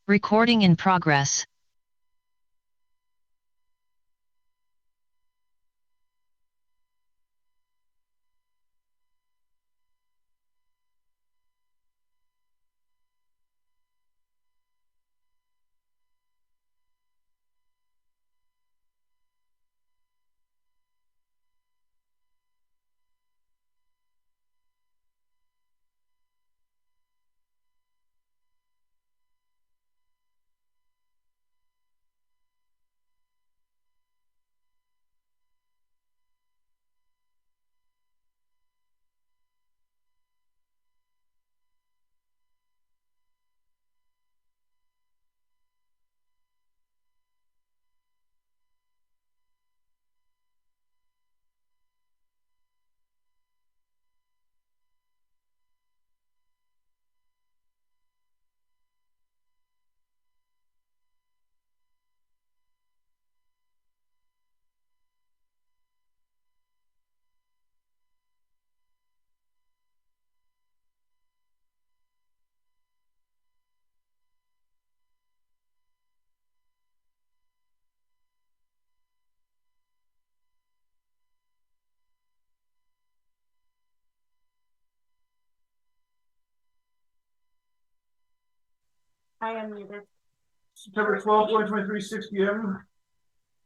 Recording in progress. I am muted. September 12th, 2023, 6 p.m.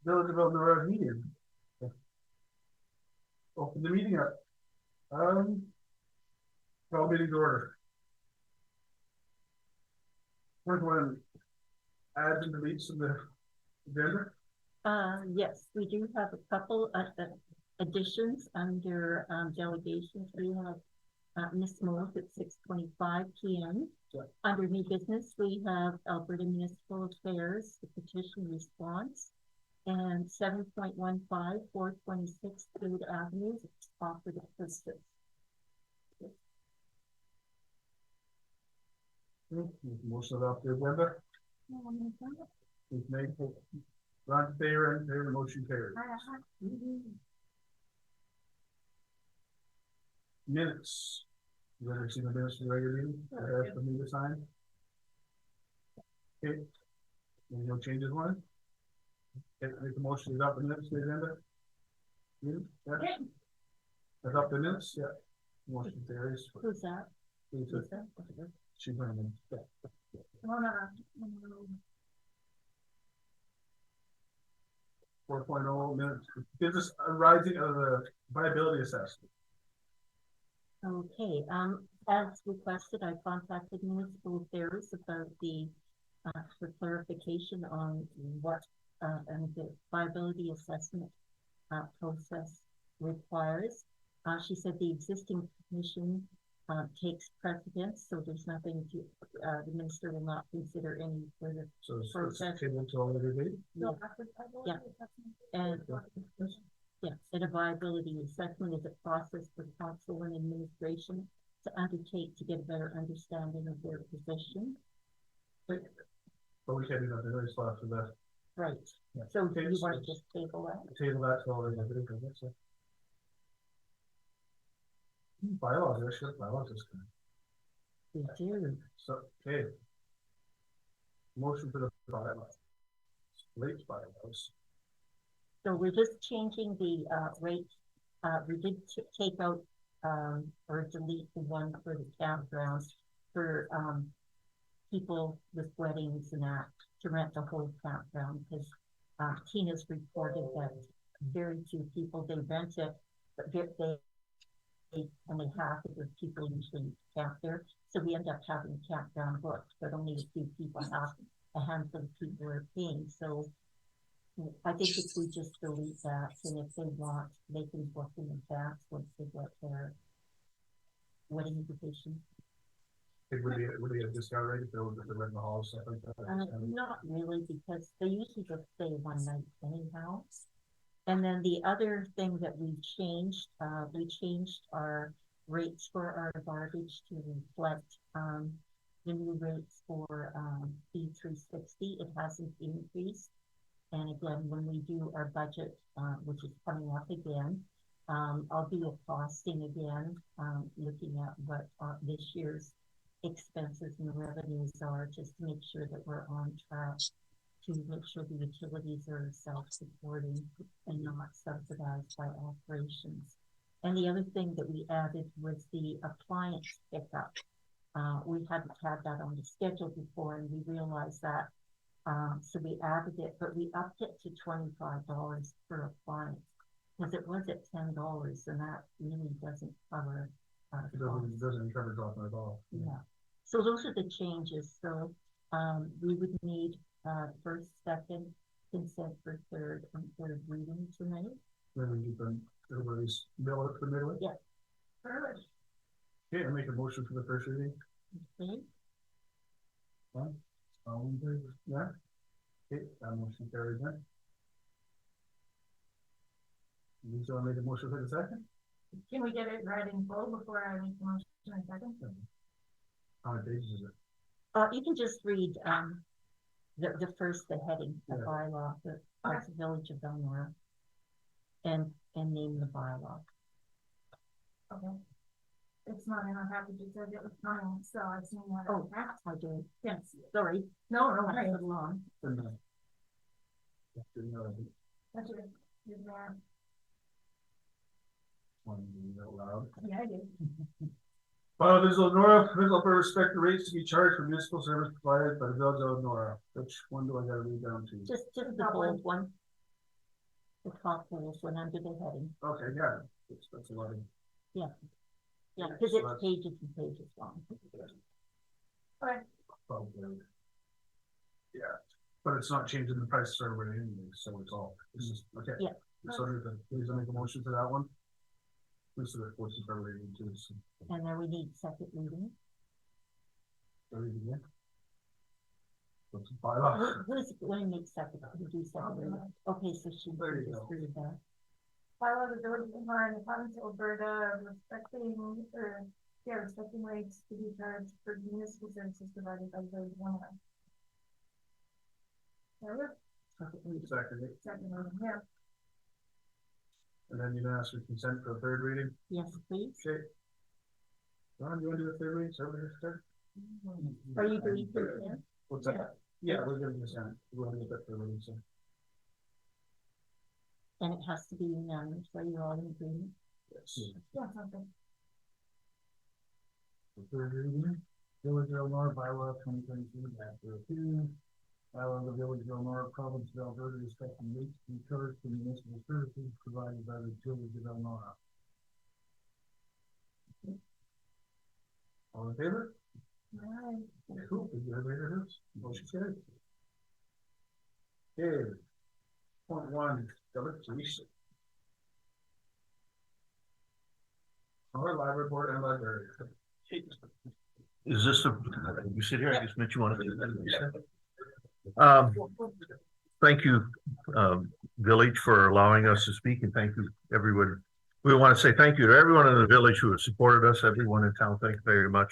Village of Elnora meeting. Open the meeting up. Call meeting to order. First one, adds and deletes of the agenda. Yes, we do have a couple of additions under delegations. We have Ms. Moore at 6:25 p.m. Yeah. Under new business, we have Alberta Municipal Affairs, the petition response, and 7.15, 426 Food Avenue, offered at Christmas. Most of the agenda. We've made Ron favor and favor motion carried. Minutes. You ever seen the minutes of the regular meeting? For me to sign. Okay. Any no changes one? Okay, make the motion to adopt the minutes to the agenda. Yeah. Adopt the minutes, yeah. Motion carries. Who's that? Who's that? She's running. Yeah. 4.0 minutes. Business arising of the viability assessment. Okay, as requested, I contacted Municipal Affairs about the for clarification on what and the viability assessment process requires. She said the existing commission takes precedence, so there's nothing to the minister will not consider any further process. Until later date. Yeah. Yeah. And yes, and a viability assessment is a process for council and administration to undertake to get a better understanding of their position. But we can't do nothing very slow after that. Right. Yeah. So do you want to just table that? Table that till later date. That's it. Bylaws, I should bylaws is good. We do. So okay. Motion for the bylaws. Late bylaws. So we're just changing the rate. We did take out or delete the one for the campgrounds for people with weddings and that to rent the whole campground, because Tina's reported that very few people they rent it, but they only half of the people usually camp there. So we end up having a campground booked, but only a few people have a handful of people are paying. So I think if we just delete that, and if they want, they can book in advance once they get their wedding invitation. Would be a discount rate if they were to rent the hall, stuff like that? Not really, because they usually just stay one night anyhow. And then the other thing that we changed our rates for our garbage to reflect the new rates for B360. It hasn't increased. And again, when we do our budget, which is coming up again, I'll do a costing again, looking at what this year's expenses and the revenues are, just to make sure that we're on track, to make sure the utilities are self-supporting and not subsidized by operations. And the other thing that we added was the appliance pickup. We hadn't had that on the schedule before, and we realized that. So we added it, but we upped it to $25 per appliance, because it was at $10, and that really doesn't cover. Doesn't cover dropping at all. Yeah. So those are the changes. So we would need first, second, consent for third and third reading tonight. Then you can everybody's bill it for the middle. Yeah. Perfect. Okay, I make a motion for the first reading. Okay. One, all in favor? Yeah. Okay, that motion carries then. You still make a motion for the second? Can we get it right in full before I make the motion in a second? How many pages is it? You can just read the first, the heading, the Yeah. bylaw, that's the Village of Elnora, and name the bylaw. Okay. It's not in our package, it says it was mine, so I've seen that. Oh, I did. Yes. Sorry. No, no, I worries. put it on. That's your man. One read out loud. Yeah, I did. There's Elnora, provisional for respect the rates to be charged for municipal service provided by the Village of Elnora. Which one do I gotta read down to? Just the bold one. The top bold one under the heading. Okay, yeah, that's a lot of. Yeah, because So it's pages and pages long. Okay. Probably. Yeah, but it's not changing the price for everybody anyway, so it's all, it's just, okay. Yeah. So please make a motion for that one. This is the forces are relating to this. And then we need second reading. Again. What's the bylaw? Who's going to make second? Who do second reading? Okay, so she There you just go. read that. Bylaw of the Village of Elnora and the Province of Alberta respecting rates to be charged for municipal services provided by the Village of Elnora. Second. Second reading, yeah. And then you can ask for consent for the third reading. Yes, please. Okay. Ron, you want to do the third reading? So we're third. Are you doing consent? What's that? Yeah, we're gonna consent. We're gonna get that third reading, so. And it has to be unanimous, so you're all in agreement. Yes. Yeah, something. The third reading, Village of Elnora bylaw 2022-02. Bylaw of the Village of Elnora, Province of Alberta, respecting rates to be charged for municipal services provided by the Village of Elnora. All in favor? Alright. Cool, did you have any others? Motion carried. Okay. Point one, delegation. Our library board and library. Is this a, you sit here, I just meant you wanted to. Thank you, Village, for allowing us to speak, and thank you, everyone. We want to say thank you to everyone in the village who has supported us, everyone in town, thank you very much.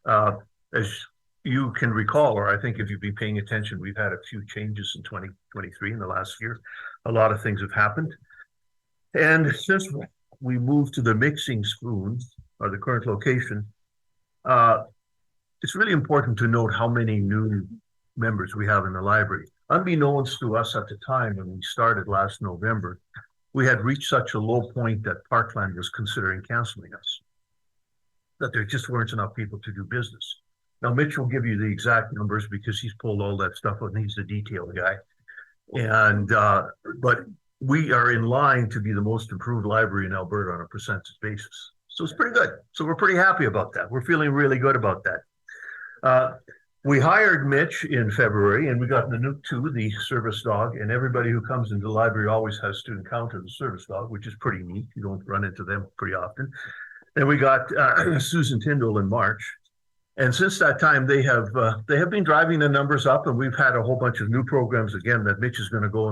As you can recall, or I think if you've been paying attention, we've had a few changes in 2023 in the last year. A lot of things have happened. And since we moved to the mixing spoon, or the current location, it's really important to note how many new members we have in the library. Unbeknownst to us at the time when we started last November, we had reached such a low point that Parkland was considering canceling us, that there just weren't enough people to do business. Now, Mitch will give you the exact numbers because he's pulled all that stuff and he's the detail guy. And, but we are in line to be the most improved library in Alberta on a percentage basis. So it's pretty good. So we're pretty happy about that. We're feeling really good about that. We hired Mitch in February and we got Nanook too, the service dog, and everybody who comes into the library always has to encounter the service dog, which is pretty neat. You don't run into them pretty often. And we got Susan Tyndall in March. And since that time, they have been driving the numbers up, and we've had a whole bunch of new programs again that Mitch is going to go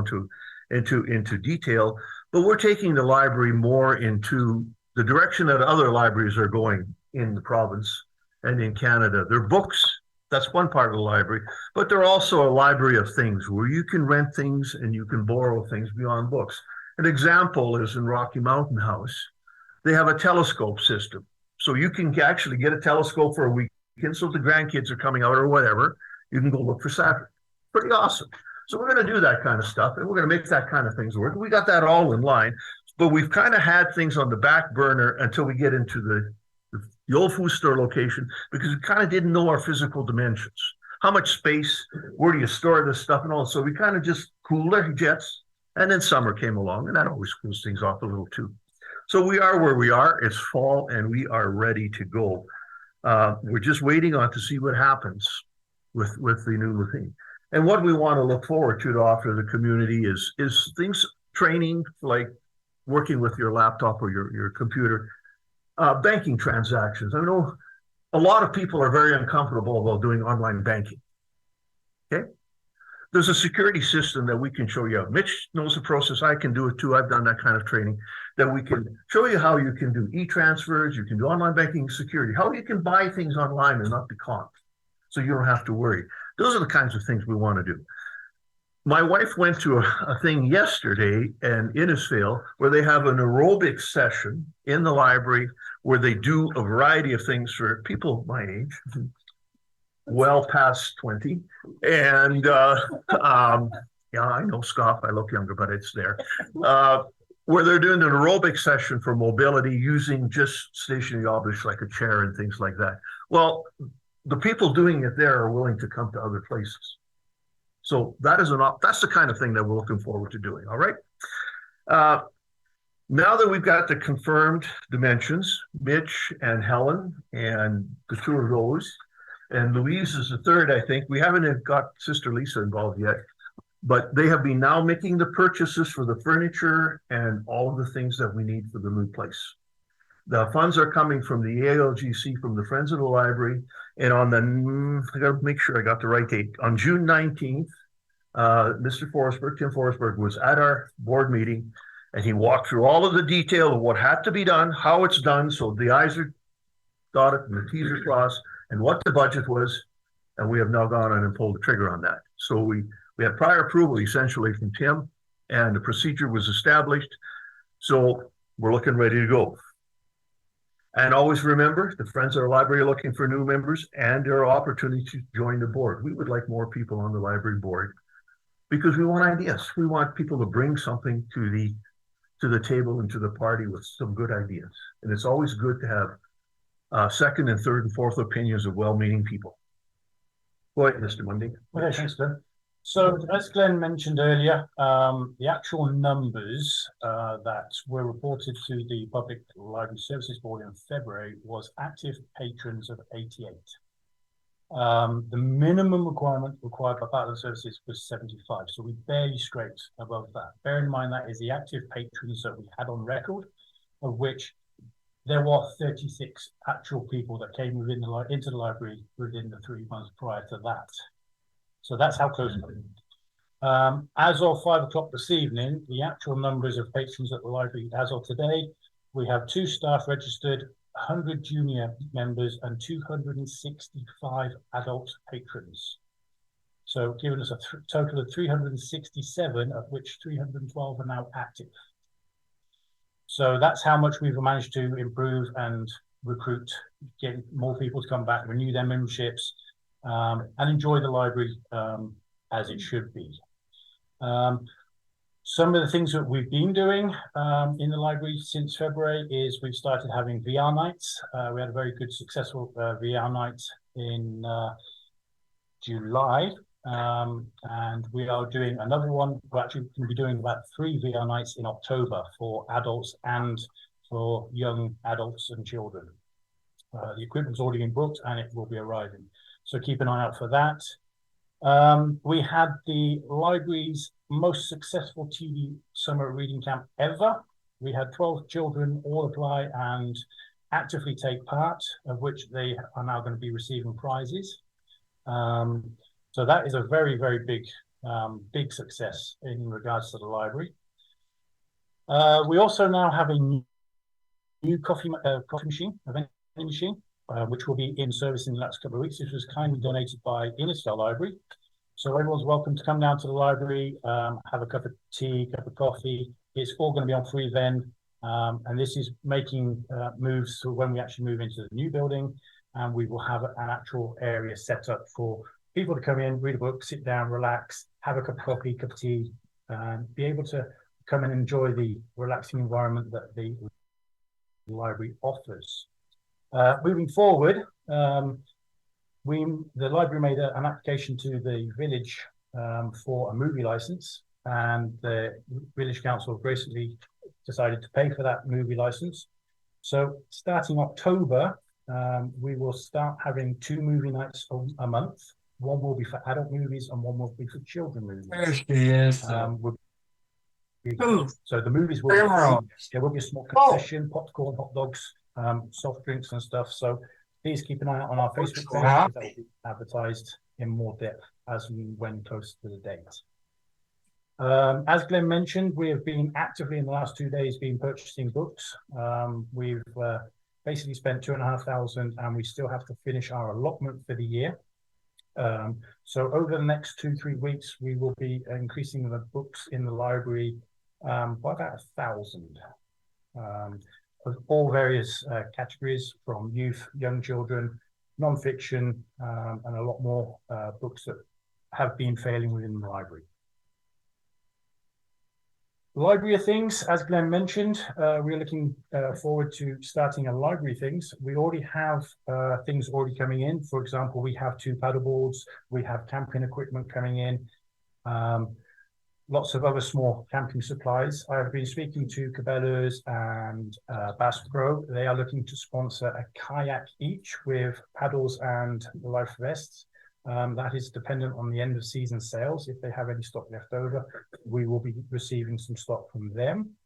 into detail. But we're taking the library more into the direction that other libraries are going in the province and in Canada. They're books. That's one part of the library, but they're also a library of things where you can rent things and you can borrow things beyond books. An example is in Rocky Mountain House. They have a telescope system. So you can actually get a telescope for a week weekend. So if the grandkids are coming out or whatever, you can go look for Saturday. Pretty awesome. So we're going to do that kind of stuff, and we're going to make that kind of things work. We got that all in line, but we've kind of had things on the back burner until we get into the old food store location, because we kind of didn't know our physical dimensions. How much space, where do you store this stuff and all. So we kind of just cooled our jets, and then summer came along, and that always cools things off a little too. So we are where we are. It's fall, and we are ready to go. We're just waiting on to see what happens with the new thing. And what we want to look forward to offer the community is things, training, like working with your laptop or your computer, banking transactions. I know a lot of people are very uncomfortable about doing online banking. Okay? There's a security system that we can show you. Mitch knows the process. I can do it too. I've done that kind of training, that we can show you how you can do e-transfers, you can do online banking security, how you can buy things online and not be caught, so you don't have to worry. Those are the kinds of things we want to do. My wife went to a thing yesterday in Innisfail where they have an aerobic session in the library where they do a variety of things for people my age, well past 20. And yeah, I know, scoff, I look younger, but it's there. Where they're doing an aerobic session for mobility using just stationary objects like a chair and things like that. Well, the people doing it there are willing to come to other places. So that's the kind of thing that we're looking forward to doing. All right. Now that we've got the confirmed dimensions, Mitch and Helen and the two of those, and Louise is the third, I think. We haven't got Sister Lisa involved yet, but they have been now making the purchases for the furniture and all of the things that we need for the new place. The funds are coming from the ALGC, from the Friends of the Library. And on I got to make sure I got the right date. On June 19th, Mr. Forsberg, Tim Forsberg, was at our board meeting, and he walked through all of the detail of what had to be done, how it's done, so the I's are dotted and the T's are crossed, and what the budget was. And we have now gone on and pulled the trigger on that. So we had prior approval essentially from Tim, and the procedure was established. So we're looking ready to go. And always remember, the Friends of the Library are looking for new members, and there are opportunities to join the board. We would like more people on the library board because we want ideas. We want people to bring something to the table and to the party with some good ideas. And it's always good to have second and third and fourth opinions of well-meaning people. Go ahead, Mr. Mundy. Okay, thanks, Glenn. So as Glenn mentioned earlier, the actual numbers that were reported to the Public Library Services Board in February was active patrons of 88. The minimum requirement required by Bachelor Services was 75, so we barely scraped above that. Bear in mind that is the active patrons that we had on record, of which there were 36 actual people that came into the library within the 3 months prior to that. So that's how close. As of 5 o'clock this evening, the actual numbers of patrons at the library as of today, we have 2 staff registered, 100 junior members, and 265 adult patrons. So giving us a total of 367, of which 312 are now active. So that's how much we've managed to improve and recruit, get more people to come back, renew their memberships, and enjoy the library as it should be. Some of the things that we've been doing in the library since February is we've started having VR nights. We had a very good, successful VR night in July, and we are doing another one. We're actually going to be doing about 3 VR nights in October for adults and for young adults and children. The equipment's already been booked and it will be arriving. So keep an eye out for that. We had the library's most successful TV summer reading camp ever. We had 12 children all apply and actively take part, of which they are now going to be receiving prizes. So that is a very, very big success in regards to the library. We also now have a new coffee machine, a vending machine, which will be in service in the next couple of weeks. This was kindly donated by Innisfail Library. So everyone's welcome to come down to the library, have a cup of tea, cup of coffee. It's all going to be on free then. And this is making moves to when we actually move into the new building. and we will have an actual area set up for people to come in, read a book, sit down, relax, have a cup of coffee, cup of tea, and be able to come and enjoy the relaxing environment that the library offers. Moving forward, the library made an application to the village for a movie license, and the village council graciously decided to pay for that movie license. So starting October, we will start having 2 movie nights a month. One will be for adult movies and one will be for children movies. There she is. So the movies will be free. There will be a small concession, popcorn, hot dogs, soft drinks and stuff. So please keep an eye out on our Facebook page, because that will be advertised in more depth as we when close to the date. As Glenn mentioned, we have been actively in the last 2 days purchasing books. We've basically spent $2,500, and we still have to finish our allotment for the year. So over the next 2-3 weeks, we will be increasing the books in the library by about 1,000 of all various categories, from youth, young children, non-fiction, and a lot more books that have been failing within the library. Library of Things, as Glenn mentioned, we're looking forward to starting a library of things. We already have things already coming in. For example, we have 2 paddle boards, we have camping equipment coming in, lots of other small camping supplies. I've been speaking to Cabela's and Bass Pro. They are looking to sponsor a kayak each with paddles and life vests. That is dependent on the end of season sales. If they have any stock left over, we will be receiving some stock from them.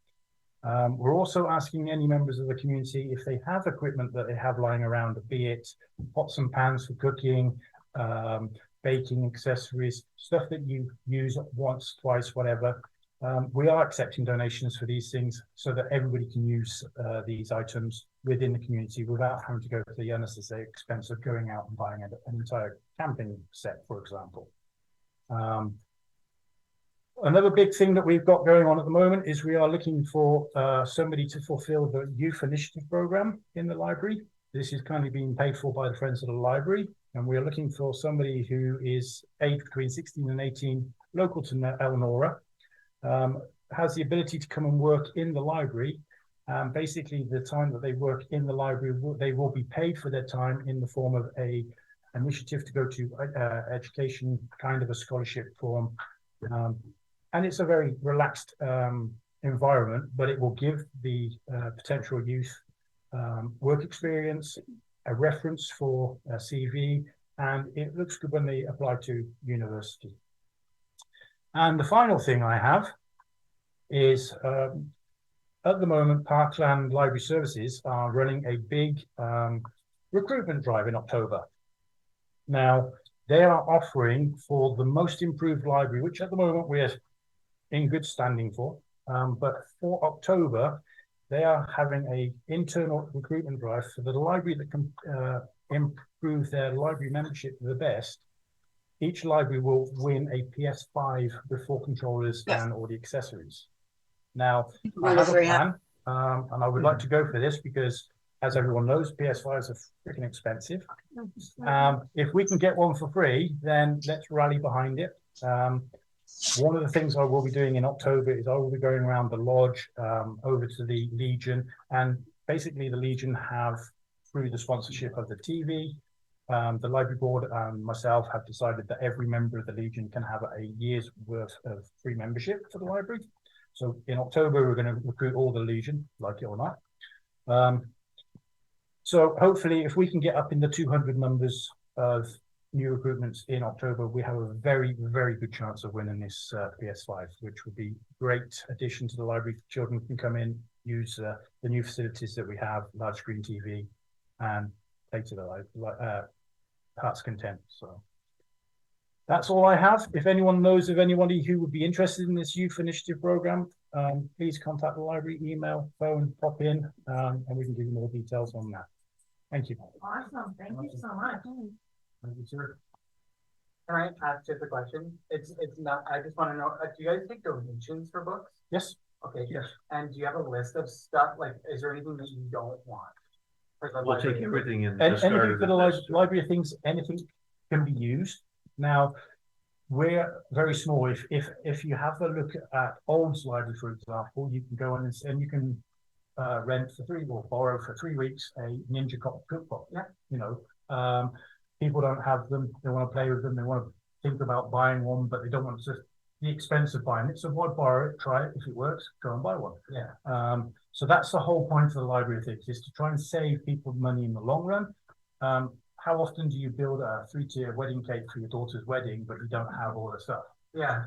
We're also asking any members of the community if they have equipment that they have lying around, be it pots and pans for cooking, baking accessories, stuff that you use once, twice, whatever. We are accepting donations for these things so that everybody can use these items within the community without having to go to the unnecessary expense of going out and buying an entire camping set, for example. Another big thing that we've got going on at the moment is we are looking for somebody to fulfill the youth initiative program in the library. This is currently being paid for by the Friends of the Library, and we are looking for somebody who is aged between 16 and 18, local to Elnora, has the ability to come and work in the library. Basically, the time that they work in the library, they will be paid for their time in the form of a initiative to go to education, kind of a scholarship form. And it's a very relaxed environment, but it will give the potential youth work experience, a reference for a CV, and it looks good when they apply to university. And the final thing I have is, at the moment, Parkland Library Services are running a big recruitment drive in October. Now, they are offering for the most improved library, which at the moment we're in good standing for, but for October, they are having an internal recruitment drive for the library that can improve their library membership the best. Each library will win a PS5 with 4 controllers and all the accessories. Now, I have a plan, and I would like to go for this because, as everyone knows, PS5s are freaking expensive. If we can get one for free, then let's rally behind it. One of the things I will be doing in October is I will be going around the lodge over to the Legion, and basically the Legion have, through the sponsorship of the TV, the library board and myself have decided that every member of the Legion can have a year's worth of free membership for the library. So in October, we're going to recruit all the Legion, like it or not. So hopefully, if we can get up in the 200 numbers of new recruitments in October, we have a very, very good chance of winning this PS5, which would be a great addition to the library. Children can come in, use the new facilities that we have, large screen TV, and play to the heart's content. So that's all I have. If anyone knows of anybody who would be interested in this youth initiative program, please contact the library, email, phone, pop in, and we can give you more details on that. Thank you. Awesome. Thank you so much. Thank you, sir. Can I ask just a question? It's not, I just want to know, do you guys take donations for books? Yes. Okay. Yes. And do you have a list of stuff? Like, is there anything that you don't want? We'll take everything in. And the start anything of for the the list. library things, anything can be used. Now, we're very small. If you have a look at Old's library, for example, you can go in and you can rent for 3 or borrow for 3 weeks a Ninja cookbook. Yeah. You know, people don't have them. They want to play with them. They want to think about buying one, but they don't want to the expense of buying it. So why borrow it? Try it. If it works, go and buy one. Yeah. So that's the whole point of the library of things, is to try and save people money in the long run. How often do you build a 3-tier wedding cake for your daughter's wedding, but you don't have all the stuff? Yeah.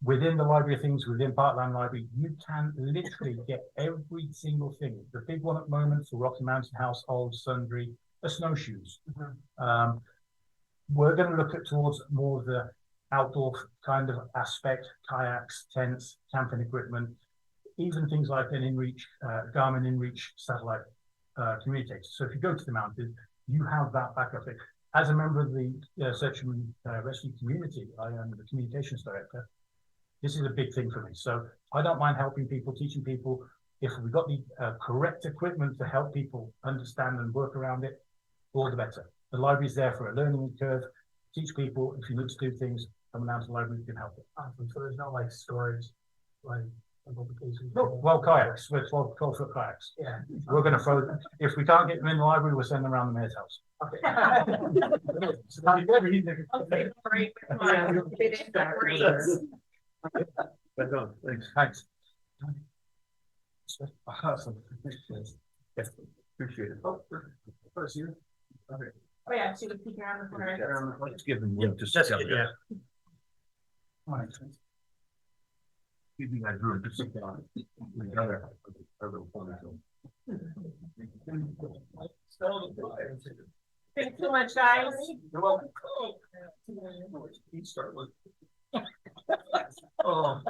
Within the library of things, within Parkland Library, you can literally get every single thing. The big one at the moment for Rocky Mountain House, Old Sundry, are snowshoes. Mm-hmm. We're going to look at towards more of the outdoor kind of aspect, kayaks, tents, camping equipment, even things like an InReach, Garmin InReach satellite communicator. So if you go to the mountain, you have that backup thing. As a member of the search and rescue community, I am the communications director. This is a big thing for me. So I don't mind helping people, teaching people. If we've got the correct equipment to help people understand and work around it, all the better. The library's there for a learning curve. Teach people, if you need to do things, come down to the library, you can help it. Awesome. So there's no like storage, like publications. No, well, kayaks. We're 12-foot kayaks. Yeah. We're going to throw them. If we can't get them in the library, we'll send them around the mayor's house. Okay. Okay, great. Right on. Thanks. Thanks. Awesome. Yes, appreciate it. Oh, first you. Okay. Oh, yeah, she was peeking around the corner. Let's give them room to Just sit get, down. yeah. Give you guys room to sit down. We got our little photo. Thanks so much, guys. You're welcome. Start with. Oh.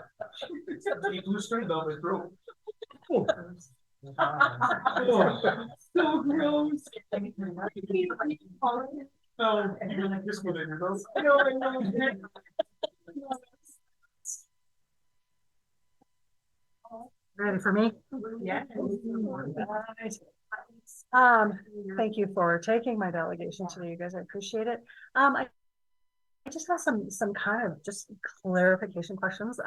Somebody blue string though, but through. So gross. No, you like this one in your nose. Ready for me? Yeah. Thank you for taking my delegation today, you guys. I appreciate it. I just have some kind of just clarification questions.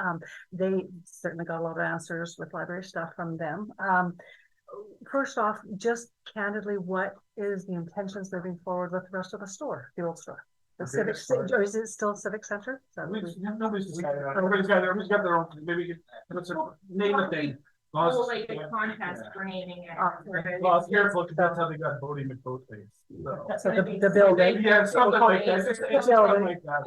They certainly got a lot of answers with library stuff from them. First off, just candidly, what is the intentions moving forward with the rest of the store, the old store? The civic, or is it still Civic Center? Nobody's decided. Everybody's got their own, maybe, let's name the thing. Oh, like a contest for naming it. Well, careful, because that's how they got voting at both things. So the building. Yeah, something like that. It's something like that.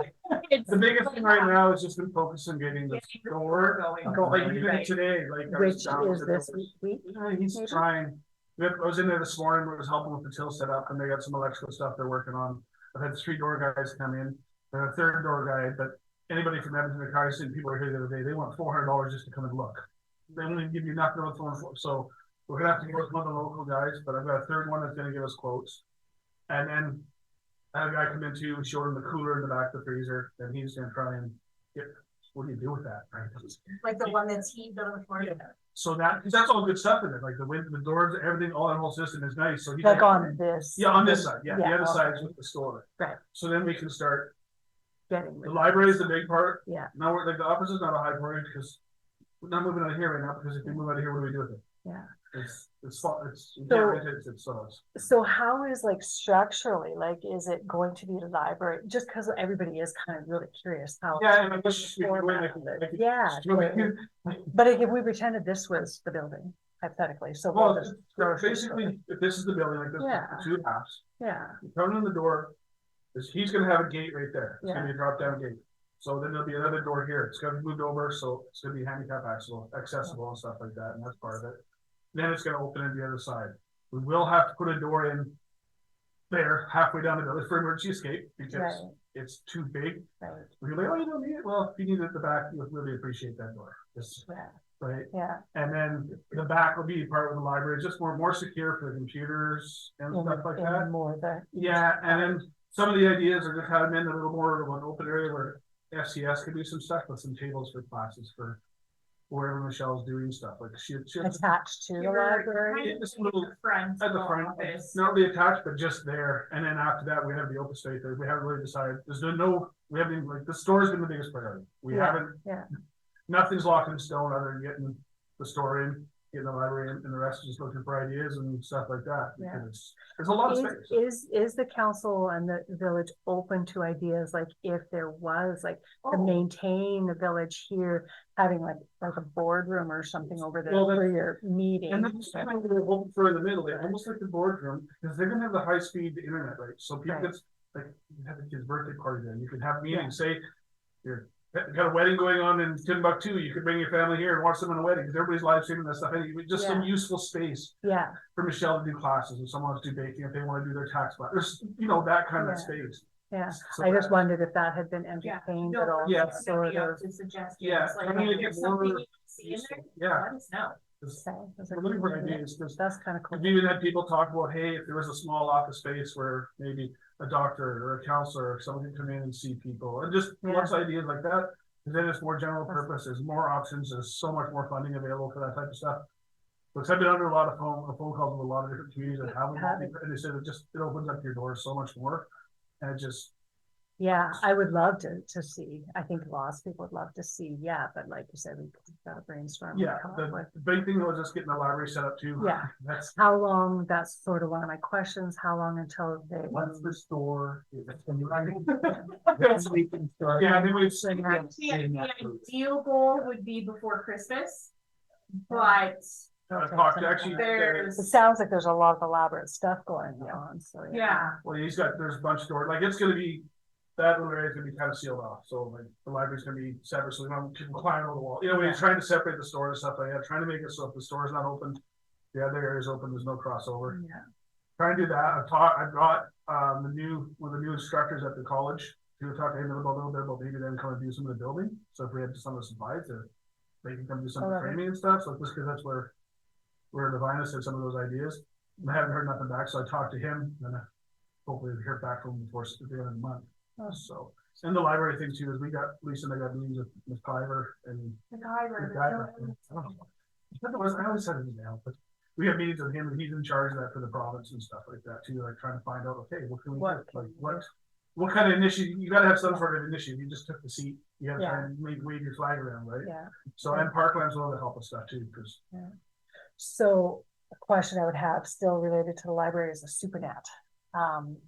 It's The biggest thing right now is just been focused on getting the store. Like even today, like. I was Which down is to this the- week? Yeah, he's trying. I was in there this morning, I was helping with the till setup, and they got some electrical stuff they're working on. I've had 3 door guys come in, a 3rd door guy, but anybody from Edmonton, the car city, people are here the other day, they want $400 just to come and look. They only give you nothing on the phone, so we're gonna have to work with one of the local guys, but I've got a 3rd one that's gonna give us quotes. And then I had a guy come in too, we showed him the cooler in the back of the freezer, and he's gonna try and get, what do you do with that, right? like the one that's heaved on the floor. So that, because that's all good stuff in it, like the wind, the doors, everything, all that whole system is nice, so he. Like on this? Yeah, on this side, yeah, the other okay. side is with the store. Right. So then we can start, Getting the library is the big part. Yeah. Now, we're like, the office is not a high priority, because we're not moving out of here right now, because if we move out of here, what do we do with it? Yeah. It's, you So- can't rent it, it's ours. So how is like structurally, like, is it going to be the library? Just because everybody is kind of really curious how. Yeah, and I wish we could go in, format like, of it. Yeah. But if we pretended this was the building, hypothetically, so. we'll Well, just grocery store. basically, if this is the building, like this, Yeah. the 2 halves, Yeah, you come in the door, he's gonna have a gate right there, it's gonna Yeah. be a drop down gate. So then there'll be another door here, it's gonna be moved over, so it's gonna be handicap accessible and stuff like that, and that's part of it. Then it's gonna open in the other side. We will have to put a door in there, halfway down the building for emergency escape, because right, it's too big. right, We're like, oh, you don't need it, well, if you need it at the back, you'll really appreciate that door, just, yeah, right? yeah. And then the back will be part of the library, just more secure for the computers and stuff like that. More the. Yeah, and then some of the ideas are just having in a little more of an open area where FCS could do some stuff with some tables for classes for wherever Michelle's doing stuff, like she Attached to the library. It's a little Front at the front, office. not really attached, but just there. And then after that, we have the open space there. We haven't really decided. We haven't even, like, the store's been the biggest priority. We Yeah, haven't, yeah. nothing's locked in stone other than getting the store in, getting the library in, and the rest is just looking for ideas and stuff like that. Yeah. Because there's a lot of space. Is the council and the village open to ideas, like if there was like to Oh. maintain the village here, having like a boardroom or something over there Well, for your meeting? And that's kind of the whole for the middle, they almost like the boardroom, because they're gonna have the high speed internet, right? So people Right. get, like, you can have a kid's birthday party there, you can have meetings, say, you're got a wedding going on in Timbuktu, you could bring your family here and watch them in a wedding, because everybody's live streaming that stuff, and just some Yeah. useful space Yeah, for Michelle to do classes, if someone wants to do baking, if they wanna do their tax, there's, that kind Yeah. of space. yeah. So I just that- wondered if that had been entertained at all. Yeah. Sort of. Suggestions. Yeah, Like, I mean, if it there's gets something more you see in there, Yeah. let us know. Okay, that's a We're looking for good idea. ideas, because That's kind of cool. we've even had people talk about, hey, if there was a small office space where maybe a doctor or a counselor or someone could come in and see people, and just Yeah. lots of ideas like that. And then it's more general purpose, there's more options, there's so much more funding available for that type of stuff. Because I've been under a lot of phone calls with a lot of different communities that have them, and they said it opens up your doors so much more. And it just, Yeah, I would love to see. I think lots of people would love to see. Yeah, but like you said, we've got to brainstorm. and come up with- the big thing was just getting the library set up too. Yeah. That's, How long, that's sort of one of my questions, how long until they? once the store is. Yes, we can start. Yeah, then we've seen. The ideal goal would be before Christmas, but Okay, talked so- actually. It there's, sounds like there's a lot of elaborate stuff going on, so. yeah, Well, there's a bunch of doors, like, it's gonna be, that little area is gonna be kind of sealed off, so like, the library's gonna be separate, so we don't people climb over the wall. We're Yeah. trying to separate the store and stuff like that, trying to make it so if the store is not open, the other area is open, there's no crossover. Yeah. Trying to do that, I brought, one of the new instructors at the college, to talk to him about a little bit about maybe them come and do some of the building, so if we had some of the supplies, they can come do some of the Okay. framing and stuff, so just because that's where Divina said some of those ideas. And I haven't heard nothing back, so I talked to him, and hopefully we'll hear back from him before the end of the month. Oh. So, and the library thing too, is Lisa and I got meetings with Cliver and the driver. MacGyver. I don't know. I always said it now, but we have meetings with him, and he's in charge of that for the province and stuff like that too, like trying to find out, okay, what can we do? What Like, can we what kind of initiative, you gotta have some sort of initiative, you just took the seat, you gotta try Yeah. and wave your flag around, right? Yeah. So, and Parkland's willing to help us that too, because So a question I would have still related to the library is a supernet.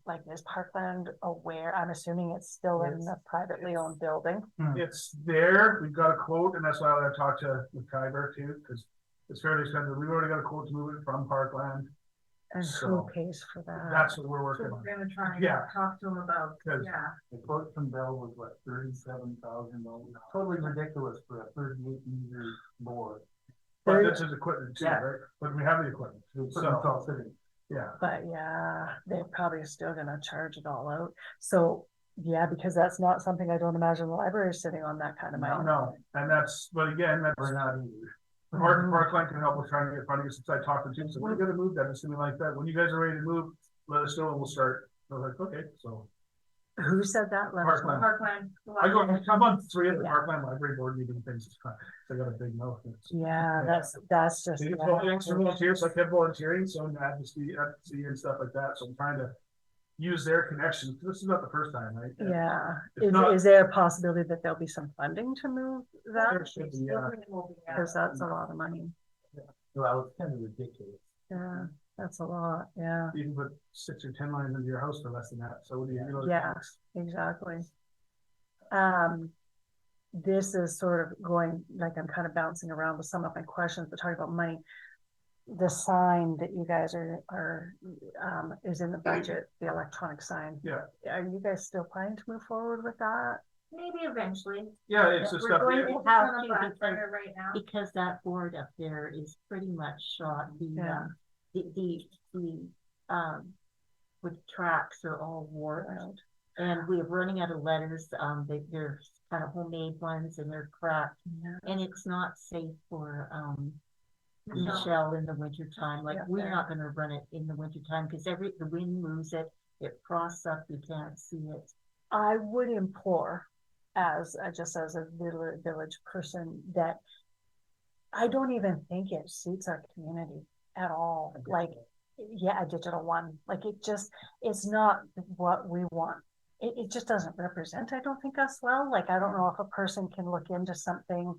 Like is Parkland aware? I'm assuming it's still in the privately owned building. it's there, we've got a quote, and that's why I talked to Kyber too, because it's fairly expensive, we've already got a quote to move it from Parkland, And who So, pays for that? that's what we're So working we're on. gonna try and Yeah. talk to him about, 'Cause- yeah. The quote from Bell was what, $37,000, totally ridiculous for a 38-meter board. But that's his equipment too, Yeah. right? But we have the equipment, so, yeah. But yeah, they're probably still gonna charge it all out. So, yeah, because that's not something I don't imagine the library is sitting on that kind of money. No, and that's, but again, that's. We're not either. Parkland can help with trying to get funding, since I talked to Jim, so we're gonna move that, it's gonna be like that, when you guys are ready to move, let us know and we'll start. I was like, okay, so. Who said that? Let us know. Parkland. Parkland. I'm on 3 of the Yeah. Parkland Library Board meeting things, so I got a big mouth. Yeah, that's just. It's volunteers, so I kept volunteering, so I'm advocacy and stuff like that, so I'm trying to use their connections, this is not the first time, right? Yeah, It's not- is there a possibility that there'll be some funding to move that? There should be, yeah. Cause that's a lot of money. Well, it's kind of ridiculous. Yeah, that's a lot, yeah, You can put 6 or 10 lines into your house for less than that, so what do you? Yeah. exactly. This is sort of going, like I'm kind of bouncing around with some of my questions, but talking about money. The sign that you guys are is in the budget, the electronic sign. Yeah. Are you guys still planning to move forward with that? Maybe eventually. Yeah, it's just We're stuff. going Yeah. to Have have to a back because- burner right now. Because that board up there is pretty much shot. Yeah. The tracks are all worn out. And we're running out of letters, they're kind of homemade ones and they're cracked. Yeah. And it's not safe for, Michelle. Michelle in the winter time, like Yeah, we're fair. not gonna run it in the winter time, cause the wind moves it, it frosts up, you can't see it. I would implore, just as a village person, that I don't even think it suits our community at all. Like, yeah, a digital one, like it's not what we want. It just doesn't represent, I don't think, us well. Like, I don't know if a person can look into something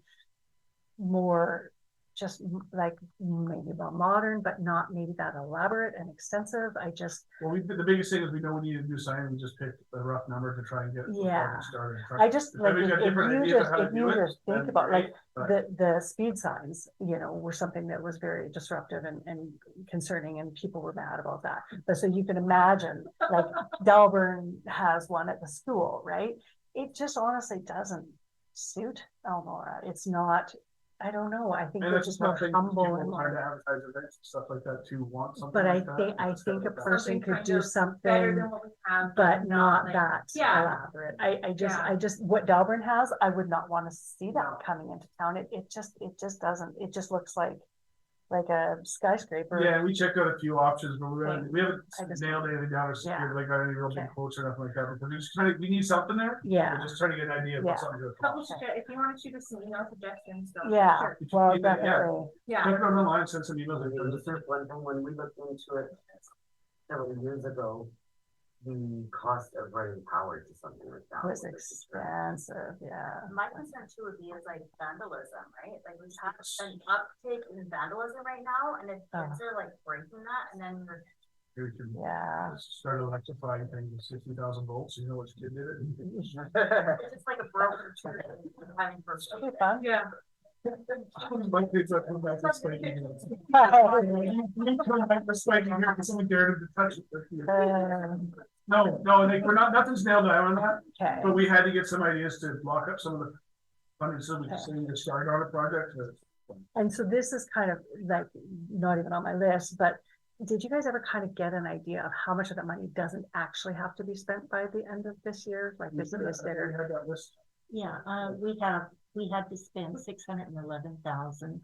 more just like maybe more modern, but not maybe that elaborate and extensive. I just, Well, the biggest thing is we know we need a new sign, we just picked a rough number to try and get. the Yeah. project started. I just If like, everybody's got different if ideas of how to do it, just think then about like great, but- the speed signs, were something that was very disruptive and concerning, and people were mad about that. But so you can imagine, like Delburn has one at the school, right? It just honestly doesn't suit Elnora. It's not, I don't know. I think And they're it's just just more nothing, humble people and trying to more. advertise events and stuff like that too, want something But I like that. think, I instead think a of that. person Something could kind do of better something, than what we have, but not like- that Yeah. elaborate. I Yeah. just, what Delburn has, I would not want to see that coming into town. It just doesn't, it just looks like a skyscraper. Yeah, we checked out a few options, but Thing. we haven't I just- nailed anything down or Yeah. secured, like got any real big Okay. quotes or nothing like that, but we're just trying to, we need something there. Yeah. We're just trying to get an idea of Yeah. what something good. Couple if you want to shoot us some email suggestions, so. Yeah, Sure. well, Yeah. definitely. Yeah. Check it on the line, send some emails. Just one thing, when we looked into it several years ago, the cost of running power to something like that It was was expensive, yeah. My concern too would be is like vandalism, right? Like we have an uptick in vandalism right now, and if kids are like breaking that, and then you're We can Yeah. start electrifying things with 60,000 volts, you know which kid did it. it's just like a broken tree having first. It'll be fun. Yeah. My kids are coming back to spiking. You come back to spiking here, because someone dared to touch it. No, we're not, nothing's nailed down on that, Okay, but we had to get some ideas to lock up some of the funding so we can get started on a project. and so this is kind of like not even on my list, but did you guys ever kind of get an idea of how much of that money doesn't actually have to be spent by the end of this year? Like this is We there. had that list. Yeah, we had to spend 611,000,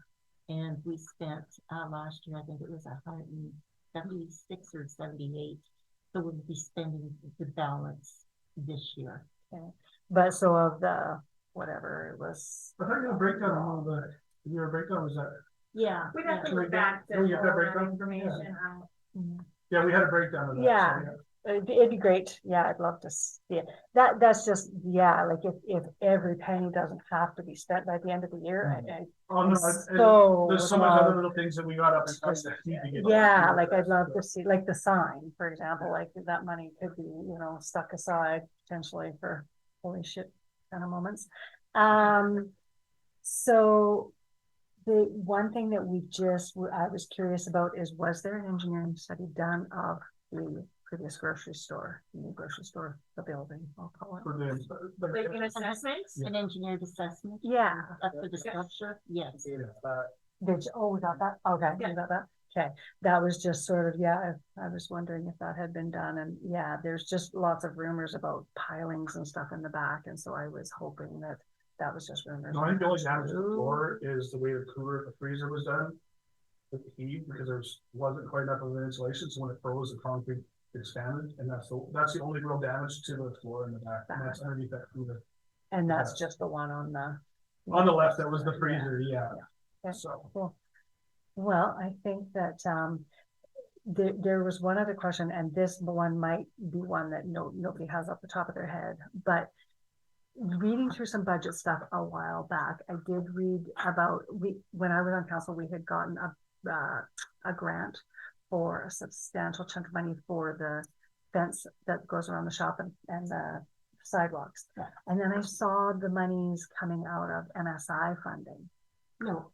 and we spent, last year, I think it was 176 or 78. So we'll be spending the balance this year. But so of the, whatever it was. I thought you had a breakdown on all the, your breakdown was that, Yeah. We'd have to Yeah. look back to Oh, you have that pull that breakdown? information out. yeah, we had a breakdown of that. so, Yeah. It'd be great. Yeah, I'd love to see it. That's just, yeah, like if every penny doesn't have to be spent by the end of the year, Oh, no, so there's so would much other love- little things that we got up and stuff that need to get. Yeah, like I'd love to see, like the sign, for example, like that money could be, stuck aside potentially for holy shit kind of moments. So the one thing that I was curious about is, was there an engineering study done of the previous grocery store, the new grocery store, the building, I'll call it? For Like an assessment? An engineered assessment. Yeah. For the structure, yes. We got that? Okay, Yeah. you got that? Okay, that was just sort of, yeah, I was wondering if that had been done, and yeah, there's just lots of rumors about pilings and stuff in the back, and so I was hoping that was just rumors. I think the only damage to the floor is the way the cooler, the freezer was done. With the heat, because wasn't quite enough of an insulation, so when it froze, the concrete expanded, and that's the only real damage to the floor in the back, and that's underneath that cooler. And that's just the one on the. On the left, that was the freezer, yeah. Okay. So. Cool. Well, I think that there was one other question, and this one might be one that nobody has off the top of their head, but reading through some budget stuff a while back, I did read about when I was on council, we had gotten a grant for a substantial chunk of money for the fence that goes around the shop and the sidewalks. Yeah. And then I saw the monies coming out of MSI funding. No.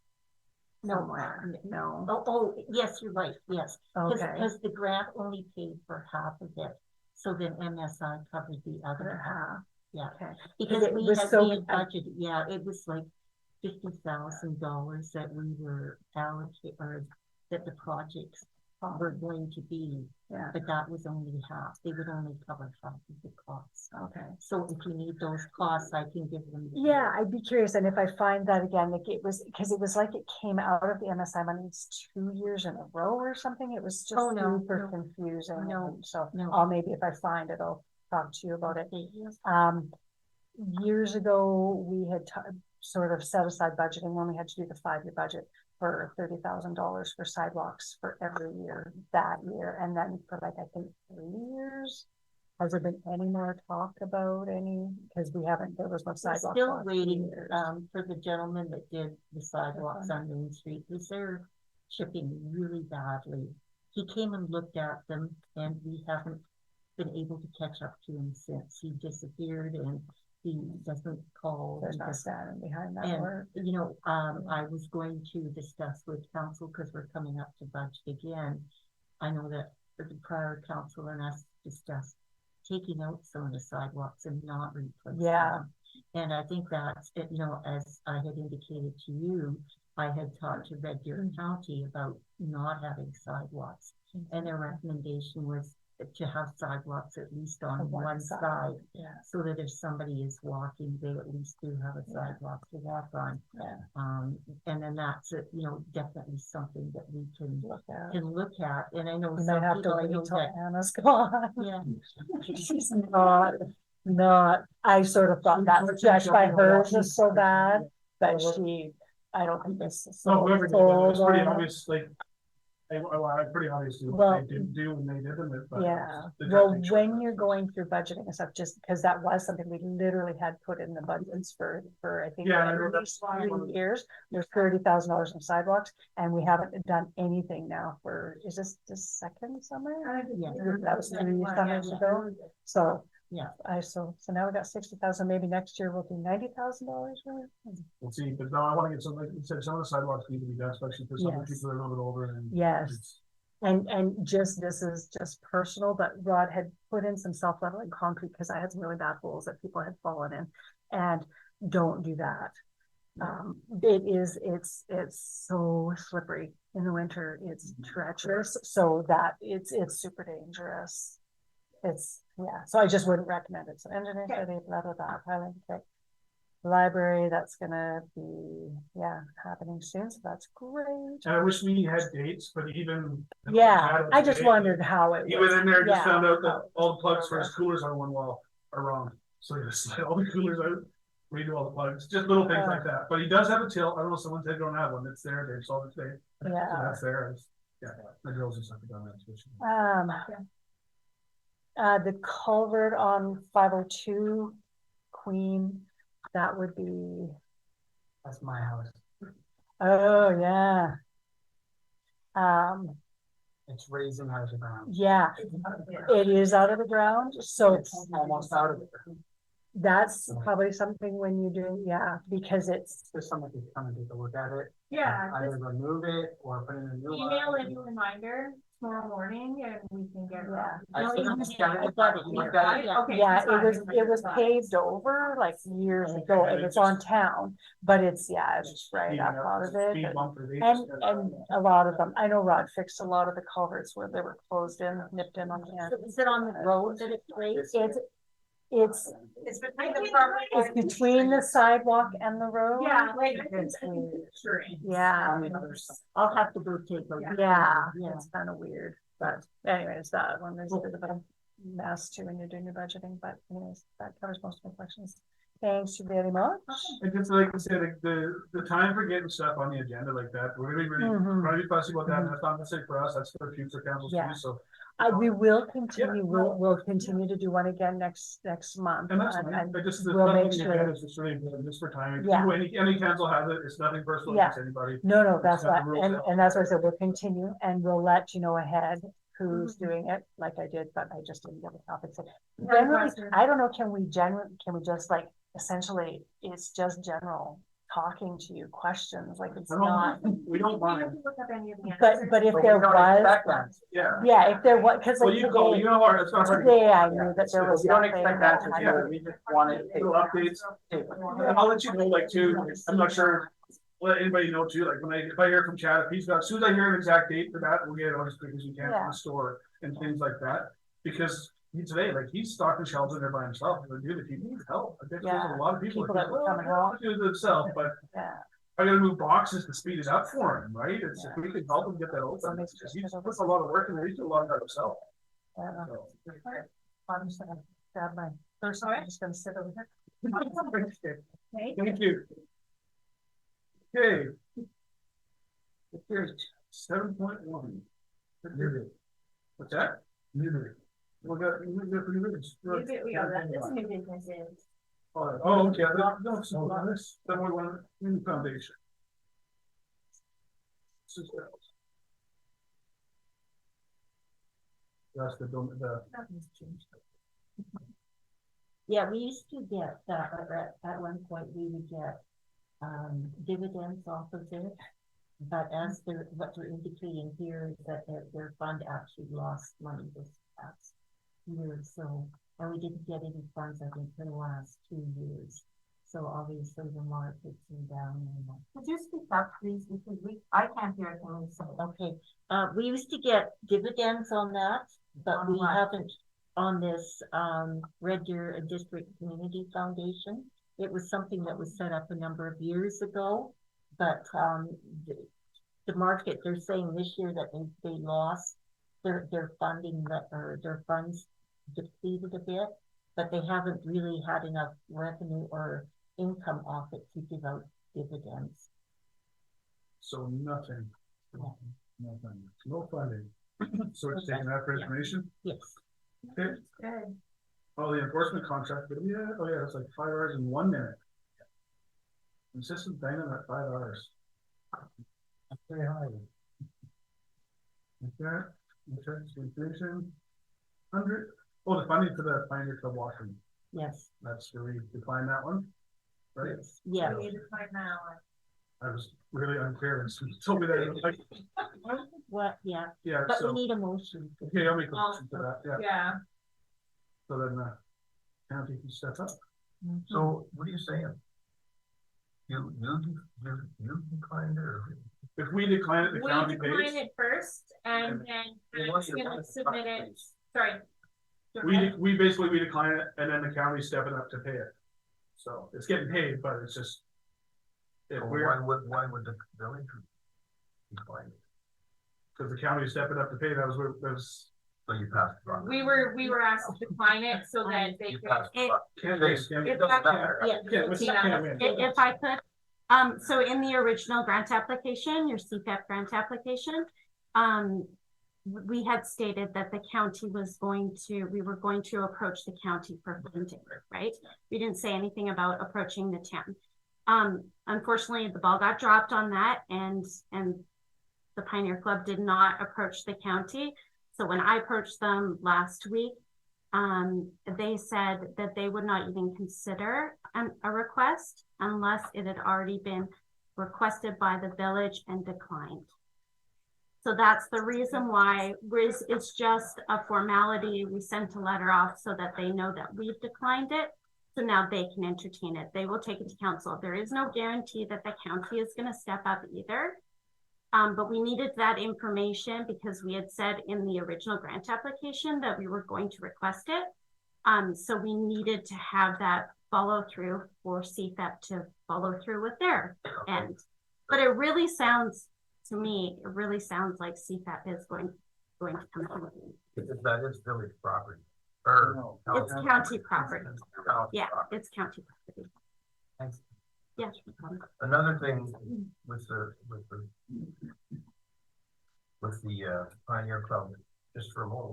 Somewhere. No. Oh, yes, you're right, yes. Okay. Because the grant only paid for half of it, so then MSI covered the other half. Yeah, Okay. because it we was had so- budgeted, yeah, it was like $50,000 that we were allocated, or that the projects were going to be, Yeah. but that was only half. They would only cover half of the costs. Okay. So if you need those costs, I can give them. Yeah, I'd be curious, and if I find that again, like it was, because it was like it came out of the MSI monies 2 years in a row or something. It was just Oh, no, super no. confusing. No, and so no. I'll maybe if I find it, I'll talk to you about it. Okay, yes. Years ago, we had sort of set aside budgeting when we had to do the 5-year budget for $30,000 for sidewalks for every year that year. And then for like, I think 3 years, has there been any more talk about any, because there was no We're sidewalk. still waiting, for the gentleman that did the sidewalks on Main Street, because they're chipping really badly. He came and looked at them, and we haven't been able to catch up to him since. He disappeared, and he doesn't call. There's not standing behind that And, word. you know, I was going to discuss with council, because we're coming up to budget again. I know that the prior council and us discussed taking out some of the sidewalks and not replacing them. And I think that's, you know, as I had indicated to you, I had talked to Red Deer County about not having sidewalks. And their recommendation was to have sidewalks at least on one side, so that if somebody is walking, they at least do have a sidewalk to walk on. And then that's it, you know, definitely something that we can look at. And I know We some might have to people, I wait know until that, Anna's gone. yeah, She's not, I sort of thought that stretched by hers was so bad, but I don't think this is. So whoever did that, it's pretty so, obvious, like, pretty obvious what Well, they didn't do when they did them. But yeah, the well, techniques when were- you're going through budgeting and stuff, just because that was something we literally had put in the budgets for I think Yeah, I at know least 3 years. There's $30,000 in sidewalks, and we haven't done anything now for, is this the second summer? yeah. That was 3 summers ago, so. Yeah. So now we got 60,000, maybe next year we'll do $90,000. We'll see, but no, I want to get some, like you said, some of the sidewalks need to be done, especially for some of the Yes. people that are a little bit older and. Yes. it's- And just, this is just personal, but Rod had put in some self-leveling concrete because I had some really bad holes that people had fallen in, and don't do that. It's so slippery in the winter. It's treacherous, so that it's super dangerous. So I just wouldn't recommend it. So engineer study, blah, blah, blah, piling, okay. Library, that's gonna be, happening soon, so that's great. And I wish we had dates, but even. I just wondered how it was. He went in there and just found out that how- all the plugs for his coolers on one wall are wrong. So he just slide all the coolers out, redo all the plugs, just little things like that. But he does have a till. I don't know, someone said they don't have one. It's there. They've solved it today. So that's there. The girls just have to done that. The culvert on 502 Queen, that would be, That's my house. oh, yeah. It's raising out of the ground. Yeah, it is out of the ground, so It's almost out of it. that's probably something when you do, because it's, There's someone who's coming to take a look at it. Yeah, Either just remove it or put in a new one. email any reminder tomorrow morning and we can get. I No, still it haven't was- got it. I thought it You was- got it? Okay, yeah, it's fine. it was paved over like years ago, and it's on town, but it's right up out of it. Speed bumper, they And just gotta- a lot of them, I know Rod fixed a lot of the culverts where they were closed in, nipped in on the end. Is it on the road that it's raised? It's It's between the property. it's between the sidewalk and the road. Yeah, like, It's weird. sure. Yeah, On the other side. I'll have to go take a look. yeah, Yeah. it's kind of weird, but anyways, that one is a bit of a mess too when you're doing your budgeting, but anyways, that covers most of my questions. Thanks very much. And just like I said, like the time for getting stuff on the agenda like that, we're really, Mhm. trying to be fussy about that, and that's not necessarily for us, that's for future councils Yeah. too, so. We will continue, we'll continue to do one again next month. And that's fine, and but just the we'll stuff on make the sure- agenda is just really important, just for timing. Yeah. Any council has it, it's nothing personal Yeah. against anybody. No, that's Set the why, rules and out. that's why I said we'll continue and we'll let you know ahead who's Mm-hmm. doing it, like I did, but I just didn't get a topic. So Right, generally, Western. I don't know, can we just like, essentially, it's just general talking to you, questions, like it's I don't- not. We don't You mind, have to look up any of the But answers. if But there we don't was, expect that. yeah. if there was, cause Well, like you go, you today, know, Laura, it's not hard. today I knew that there was We don't something expect that that had- to do, we just want it. Little updates. And I'll let you know, like, too, I'm not sure, let anybody know too, like, if I hear from Chad, if he's got, as soon as I hear an exact date for that, we'll get it on as quick as we can from Yeah. the store and things like that. Because today, like, he's stocking shelves in there by himself, and dude, if he needs help, I bet there's a lot of people. People that would come and help. Do it himself, but Yeah. I gotta move boxes to speed it up for him, right? It's, Yeah. if we can help him get that open, Somebody's it's just just, he's gonna- puts a lot of work in there, he's doing a lot of that himself. Yeah. So. I'm just gonna grab my person, I'm just gonna sit over here. Thank you. Okay. Here's 7.1. What's that? Neither. We got pretty good. We got that, it's new businesses. Oh, okay, no, so this, then we want new foundation. That's the. Nothing's changed. Yeah, we used to get, at one point, we would get, dividends off of it. But as what they're indicating here is that their fund actually lost money this past year, so, and we didn't get any funds, I think, for the last 2 years. So obviously the market's down. Could you speak up, please, because I can't hear it when you say it. Okay, we used to get dividends on that, but we haven't on this, Red Deer District Community Foundation. It was something that was set up a number of years ago, but, the market, they're saying this year that they lost their funding, or their funds depleted a bit, but they haven't really had enough revenue or income off it to give out dividends. So nothing. Nothing. No funding. So it's taking that for information? Yes. Okay. Good. Oh, the enforcement contract, but yeah, oh yeah, it's like 5 hours in 1 minute. Consistent banging at 5 hours. That's very high. Okay, insurance information. 100. Oh, the funding for the Pioneer Club washroom. Yes. That's where we define that one, right? Yes. We need to find that one. I was really unclear when you told me that. Like, What? Yeah. yeah, But so we need a motion. okay, I'll make a motion for that. Yeah. Yeah. So then the county can step up. So what are you saying? You declined it, or? If we decline it, the We county decline pays. it first and then I'm gonna submit it, sorry. We basically, we decline it and then the county's stepping up to pay it. So it's getting paid, but it's just. If Why would the village decline it? Because the county is stepping up to pay, that was. So you passed it on. We were asked to decline it so that they You could. passed it on. Can't It doesn't matter. Yeah. If I could, so in the original grant application, your CPAP grant application, we had stated that the county we were going to approach the county for funding, right? We didn't say anything about approaching the town. Unfortunately, the ball got dropped on that, and the Pioneer Club did not approach the county. So when I approached them last week, they said that they would not even consider a request unless it had already been requested by the village and declined. So that's the reason why it's just a formality. We sent a letter off so that they know that we've declined it. So now they can entertain it. They will take it to council. There is no guarantee that the county is going to step up either. But we needed that information because we had said in the original grant application that we were going to request it. So we needed to have that follow through for CFEP to follow through with their end. But it really sounds, to me, it really sounds like CFEP is going to come through. Because that is village property. Or It's county property. County Yeah, property. it's county property. Thanks. Yes. Another thing with the Pioneer Club, just for a moment,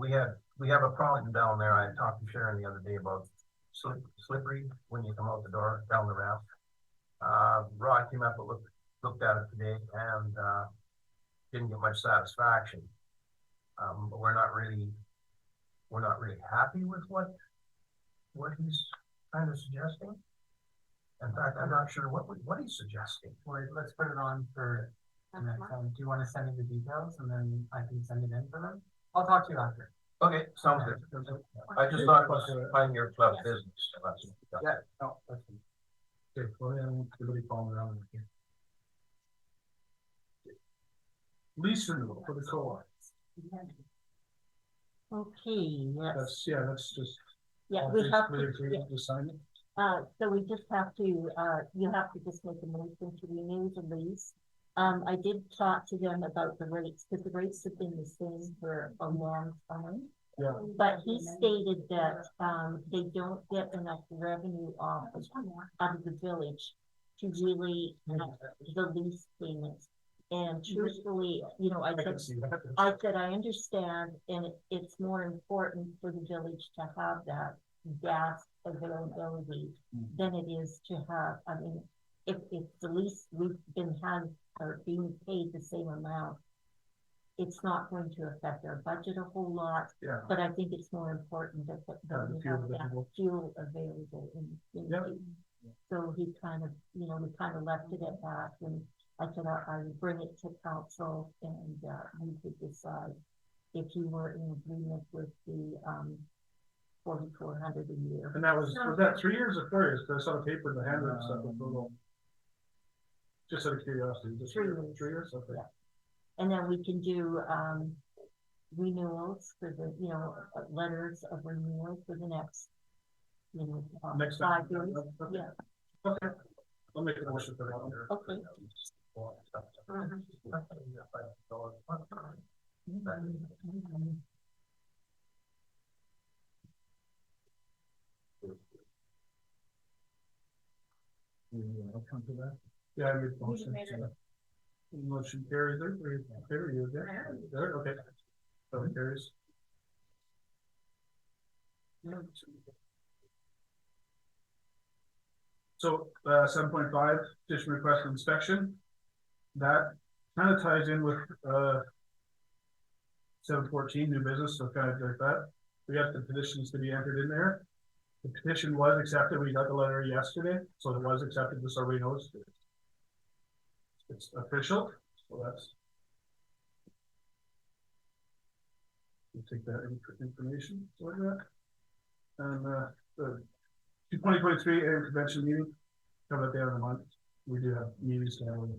we have a problem down there. I talked to Sharon the other day about slippery when you come out the door down the ramp. Rod came up and looked at it today and didn't get much satisfaction. But we're not really happy with what he's kind of suggesting. In fact, I'm not sure what he's suggesting. Well, let's put it on for the next time. Do you want to send me the details and then I can send it in for them? I'll talk to you after. Okay, sounds good. I just thought it was Pioneer Club business. So that's, Yeah, no, that's good. Okay, well, then everybody falling around. Lease renewal for the co-op. Okay, yes. That's just. Yeah, we have Basically to, agreed to sign it. so we just have to, you have to just make a motion to renew the lease. I did talk to them about the rates, because the rates have been the same for a long time. Yeah. But he stated that, they don't get enough revenue off of the village to really, the lease payments. And truthfully, you know, I can see that. I understand, and it's more important for the village to have that gas availability than it is to have, I mean, if the lease we've been or being paid the same amount, it's not going to affect our budget a whole lot, Yeah. but I think it's more important that we have that fuel available in the community. So he kind of, you know, we kind of left it at that, and I said I would bring it to council and we could decide if you were in agreement with the 4,400 a year. And that was that 3 years or 4 years? Cause I saw the paper in the handbook stuff was total. Just out of curiosity, just 3 years. 3 years, okay. Yeah. And then we can do renewals for the, you know, letters of renewal for the next, you know, Next 5 years. Okay. Yeah. Okay. I'll make a motion for that. Okay. I'll come to that. Yeah, I made the motion. Motion carries. There you go. There, okay. So it carries. So 7.5, petition request inspection. That kind of ties in with 7.14 new business, so kind of like that. We got the petitions to be entered in there. The petition was accepted. We got the letter yesterday, so it was accepted. Just so everybody knows it's official. So that's, we'll take that information like that. And the 2023 annual convention meeting coming at the end of the month. We do have meetings to have.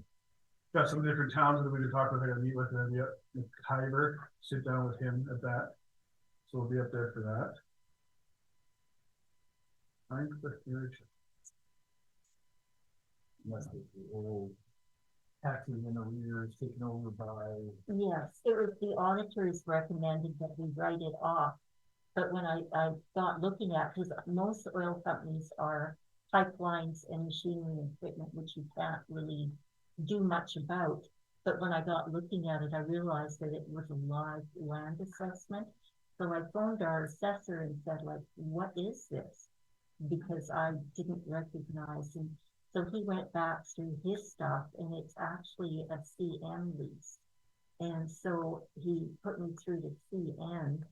Got some different towns that we can talk with. I gotta meet with them yet. Kyber, sit down with him at that. So we'll be up there for that. I'm the third. Must be the old taxes in arrears taken over by. Yes, it was the auditors recommended that we write it off. But when I got looking at, because most oil companies are pipelines and machinery and equipment, which you can't really do much about. But when I got looking at it, I realized that it was a live land assessment. So I phoned our assessor and said, like, what is this? Because I didn't recognize him. So he went back through his stuff, and it's actually a CN lease. And so he put me through to CN,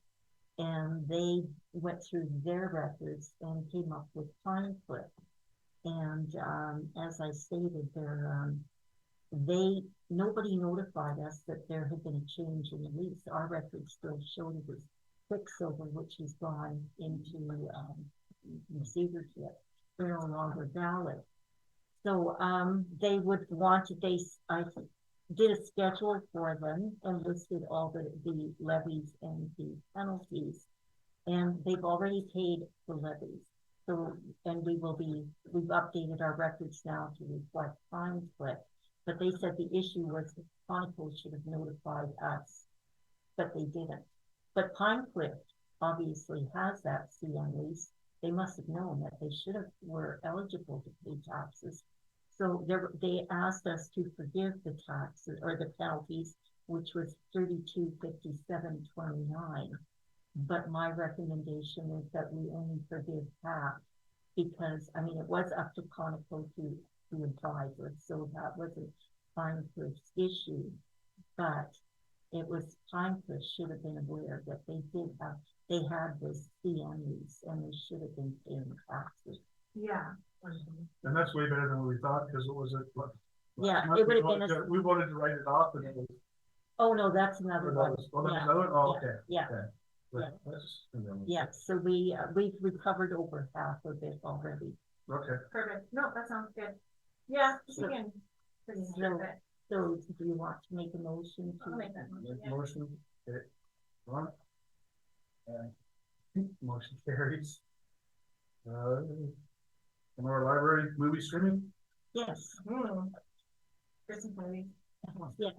and they went through their records and came up with Pine Cliff. And as I stated, nobody notified us that there had been a change in the lease. Our records still showed it was Quicksilver, which has gone into receivership. They're no longer valid. So they would want to, I did a schedule for them and listed all the levies and the penalties. And they've already paid the levies. So, and we've updated our records now to reflect Pine Cliff. But they said the issue was the Chronicle should have notified us, but they didn't. But Pine Cliff obviously has that CN lease. They must have known that they were eligible to pay taxes. So they asked us to forgive the taxes or the penalties, which was $32.57.29. But my recommendation is that we only forgive half, because I mean it was up to Conoco to advise us, so that wasn't Pine Cliff's issue. But it was Pine Cliff should have been aware that they had this CN lease and they should have been paying taxes. Yeah. And that's way better than what we thought, because it was it would have been we wanted to write it off, and it was. Oh no, that's another one. Another? Oh, okay. Yeah. Okay. Yeah, so we've recovered over half of it already. Okay. Perfect. No, that sounds good. Yeah, So, again. So do you want to make a motion to? I'll make that motion. Yeah. Motion. Okay. Ron? Motion carries. In our library movie streaming? Yes. Christmas movie. Yeah.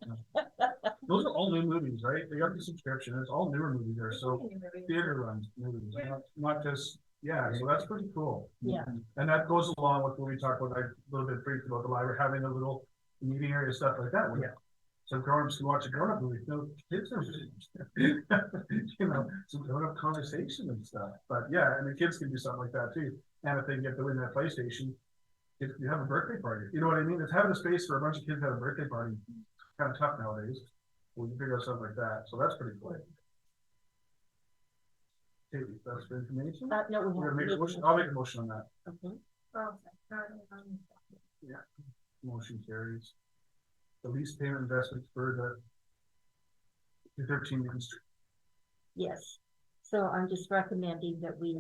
Those are all new movies, right? They got the subscription. It's all newer movies there. So theater runs movies, not just Yeah, so that's pretty cool. Yeah. And that goes along with what we talked about, a little bit briefly about the library, having a little meeting area, stuff like that. Yeah. So grown-ups can watch a grown-up movie, no kids are, you know, some grown-up conversation and stuff. But yeah, and the kids can do something like that too. And if they get to win that PlayStation, if you have a birthday party, you know what I mean? It's having a space for a bunch of kids to have a birthday party, kind of tough nowadays. We can figure out something like that, so that's pretty cool. Okay, that's the information. No, we We're have gonna make a to motion. I'll make a motion on that. Okay. Yeah, motion carries. The lease payment investments for the 13 Main Street. Yes, so I'm just recommending that we,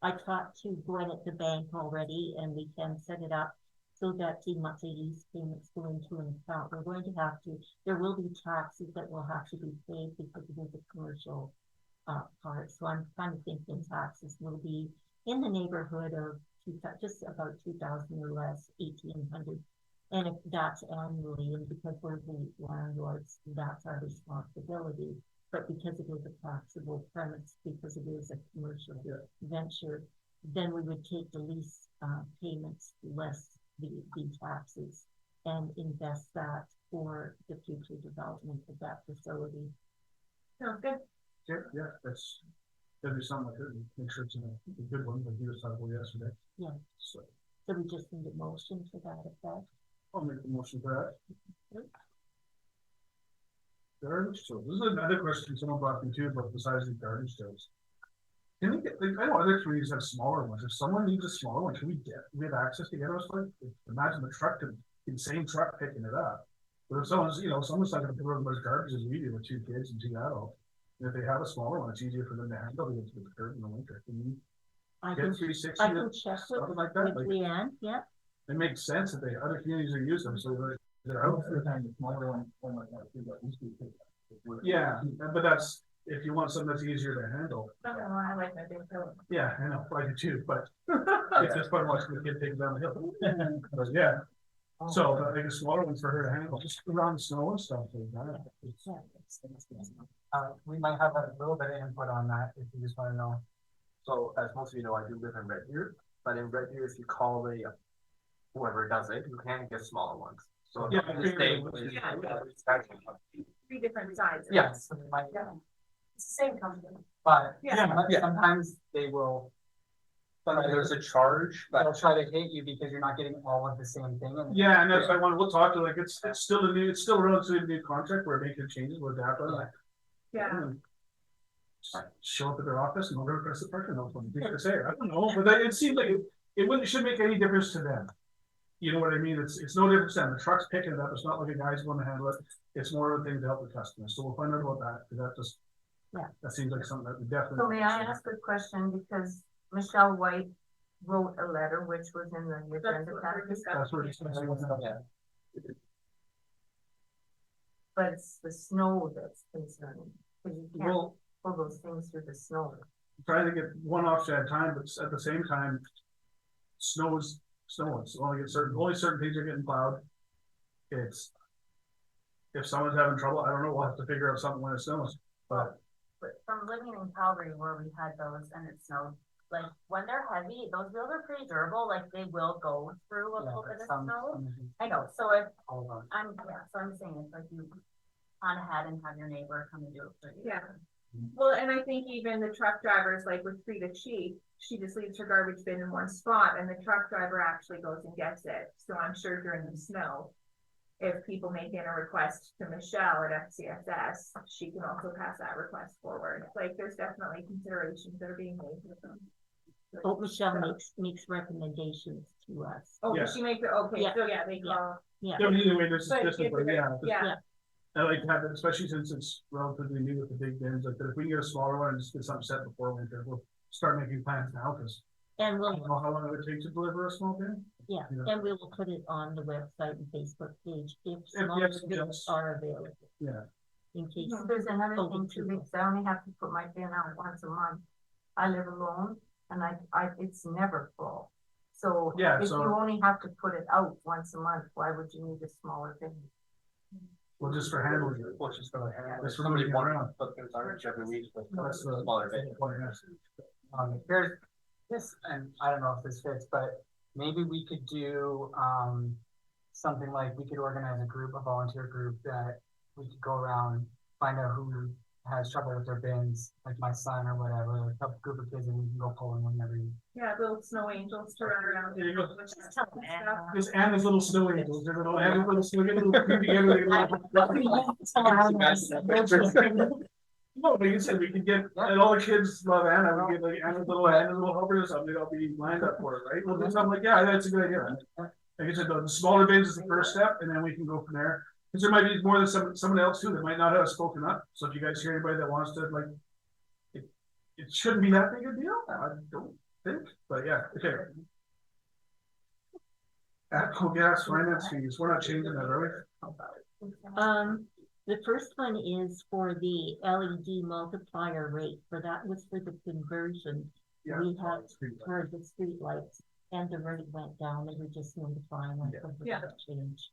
I talked to Gwen at the bank already, and we can set it up so that the monthly lease payments go into an account. We're going to have to, there will be taxes that will have to be paid because it is a commercial part. So I'm kind of thinking taxes will be in the neighborhood of just about 2,000 or less, 1,800. And if that's annually, and because we're the landlords, that's our responsibility. But because it is a taxable premise, because it is a commercial venture, then we would take the lease payments less the taxes and invest that for the future development of that facility. Sounds good. Yeah, that's gonna be something like that. Make sure it's a good one, like you were talking about yesterday. Yeah. So we just need a motion for that effect. I'll make the motion for that. Garbage stores. This is another question someone brought me too about the size of the garbage stores. Can we get, like, I know other communities have smaller ones. If someone needs a smaller one, can we have access to get us one? Imagine the truck, the insane truck picking it up. But if someone's, someone's not gonna put as much garbage as we do with 2 kids and 2 adults. And if they have a smaller one, it's easier for them to handle it to the curb in the winter. Can you get 360 I can check something like with that? Like, Leanne, yeah. it makes sense that other communities are using them, so they're out there. Yeah, but that's, if you want something that's easier to handle. I like that big pillow. Yeah, I know, I do too, but it's just fun watching the kid take it down the hill. But yeah, so like a smaller one for her to handle, just around the snow and stuff like that. We might have a little bit of input on that if you just want to know. So as most of you know, I do live in Red Deer, but in Red Deer, if you call whoever does it, you can get smaller ones. So Yeah, the state Three different sizes. Yes. It's the same company. But Yeah. sometimes they will. Sometimes there's a charge, They'll but try to hit you because you're not getting all of the same thing. Yeah, and that's why we'll talk to, like, it's still a relatively new contract, we're making changes, we'll adapt on it. Yeah. Show up at their office and we'll press the parking note when they say, I don't know, but it seems like it shouldn't make any difference to them. You know what I mean? It's no difference to them. The truck's picking it up. It's not like a guy's going to handle it. It's more of a thing to help the customers. So we'll find out about that, because that seems like something that we definitely. So may I ask a question, because Michelle White wrote a letter which was in the agenda package, That's what it's. but it's the snow that's concerning, because you can't Well, pull those things through the snow. trying to get one option at a time, but at the same time, snow is snow. It's only certain things are getting plowed. It's, if someone's having trouble, I don't know, we'll have to figure out something when it snows, but. But from living in Calgary where we had those and it snowed, like when they're heavy, those wheels are pretty durable, like they will go through a little bit of snow. I know, so if I'm saying it's like you plan ahead and have your neighbor come and do it for you. Yeah. Well, and I think even the truck drivers, like with Frida she just leaves her garbage bin in one spot and the truck driver actually goes and gets it. So I'm sure during the snow, if people make in a request to Michelle at FCSS, she can also pass that request forward. Like there's definitely considerations that are being made with them. Oh, Michelle makes recommendations to us. Oh, Yeah. Does she make it? Okay, Yeah. so yeah, they call. Yeah. Yeah, either way, there's But just, if they're- yeah. I like to have it, especially since it's relatively new with the big bins, like that. If we can get a smaller one and just get something set before winter, we'll start making plans now, because And I we'll, don't know how long it would take to deliver a small bin. yeah, Yeah. and we will put it on the website and Facebook page if you small have bins suggestions. are available. Yeah. In case. There's another Oh, thing too, because I only have to put my bin out once a month. I live alone and it's never full. So Yeah, if so- you only have to put it out once a month, why would you need a smaller bin? Well, just for handling it. just gonna handle. That's Somebody moving wants around. to put their garbage every week with That's the smaller bin. point, yes. Here's this, and I don't know if this fits, but maybe we could do, something like, we could organize a group, a volunteer group that we could go around, find out who has trouble with their bins, like my son or whatever, a couple group of kids, and we can go pull in one every. Yeah, little snow angels to run around. There you go. Just tell them stuff. There's Anna's little snow angels, they're little, Anna's little snow, get a little creepy together. No, but you said we could get, and all the kids love Anna, we get like Anna's little helper or something, I'll be lined up for it, right? Well, then I'm like, yeah, that's a good idea. Like I said, the smaller bins is the first step, and then we can go from there. Cause there might be more than someone else too that might not have spoken up, so if you guys hear anybody that wants to, like, it shouldn't be that big a deal, I don't think, but yeah, okay. Atco gas finance fees, we're not changing that, are we? The first one is for the LED multiplier rate, for that was for the conversion. Yeah. We had for the street lights, and the rate went down, and we just notifying us of the change.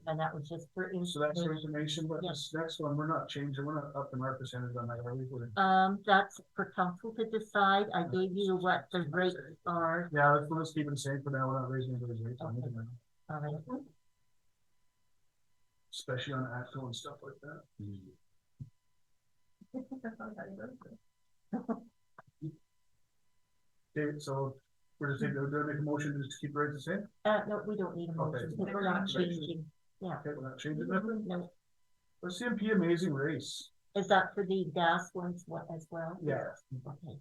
And that was just for. So that's the information, but this next one, we're not changing, we're not upping our percentage on that, are we? That's for council to decide. I gave you what the rates are. Yeah, let's keep it the same for now, we're not raising those rates. Okay. All right. Especially on Atco and stuff like that. Okay, so we're just gonna make a motion to just keep the rate the same? No, we don't need a motion, because we're not changing. Yeah. Okay, we're not changing nothing? No. Let's CMP Amazing Race. Is that for the gas ones as well? Yeah. Okay.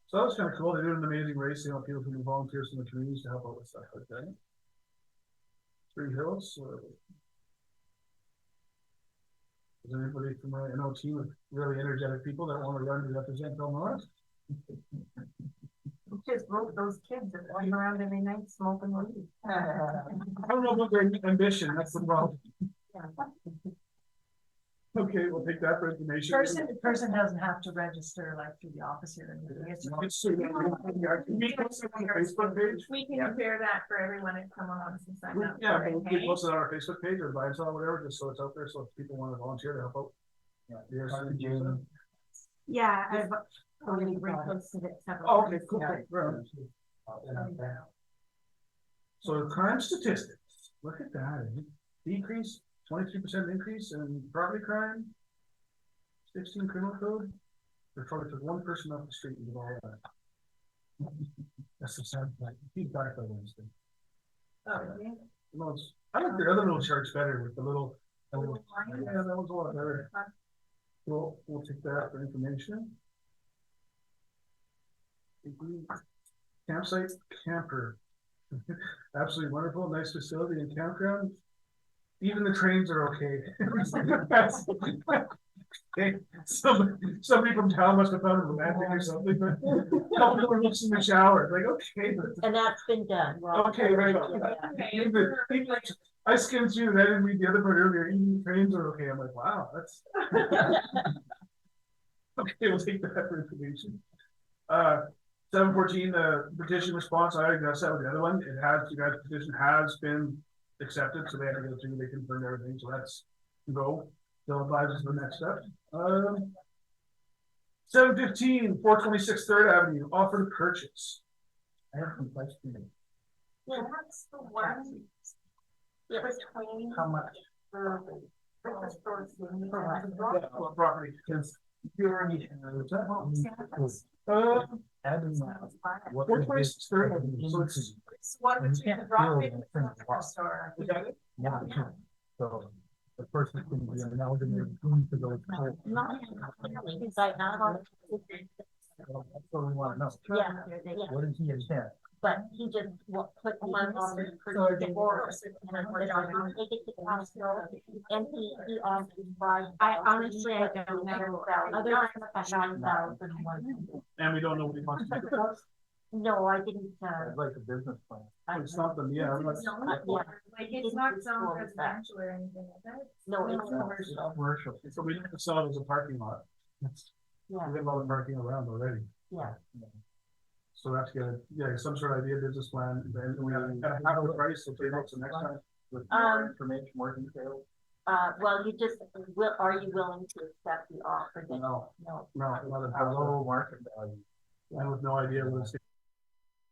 So that was kind of cool. They're doing an amazing race. They want people who volunteers in the communities to help out with stuff like that. Three Hills. Is there anybody from my team of really energetic people that want to run to represent Elnora? Just wrote those kids that run around every night smoking weed. I don't know about their ambition. That's the problem. Okay, we'll take that for information. The person doesn't have to register like through the office here. Facebook page. We can share that for everyone if someone wants to sign up. Yeah, for it, we okay? post it on our Facebook page or by or whatever, just so it's out there. So if people want to volunteer to help out. Yeah, I've already reposted it several Oh, times. okay, cool. So crime statistics, look at that, decrease, 23% increase in property crime, 16 criminal code. They probably took one person off the street and did all that. That's the sad part. He's back by Wednesday. Oh, yeah. No, I like the other little charts better with the little. Yeah, that was a lot better. We'll take that for information. Campsite camper. Absolutely wonderful, nice facility and campground. Even the trains are okay. Okay. Somebody from town must have found it romantic or something, but couple of looks in the shower, like, okay. And that's been done. Okay, right on. I skimmed through and I didn't read the other part earlier. Even the trains are okay. I'm like, wow, that's okay, we'll take that for information. 714, the petition response, I addressed that with the other one. It has, you guys' petition has been accepted, so they have to go through, they confirm everything, so that's go. They'll advise us the next step. 715, 426 3rd Avenue, offer to purchase. I have some questions. Yeah, that's the one. Between. How much? Property, because you already. 426 3rd Avenue, so it's. One between the drop in and the store. Yeah. So the person can be amalgamated into those. Not really, because I have. That's what we want to know. Yeah. What does he understand? But he just put me on the take it to council, and he authorized. I honestly, I don't know, other than special And we don't know what he wants to do. No, I didn't, Like a business plan. It's something, yeah. It's not, like, it's not zoned residential or anything like that. No, it's commercial. Commercial. So we didn't sell it as a parking lot. Yeah. We have all the parking around already. Yeah. So that's good. Yeah, some sort of idea, business plan, and we have a price, so take notes the next time. With more information, more details. Well, you just, are you willing to accept the offer? No. No. Not below market value. I have no idea what it's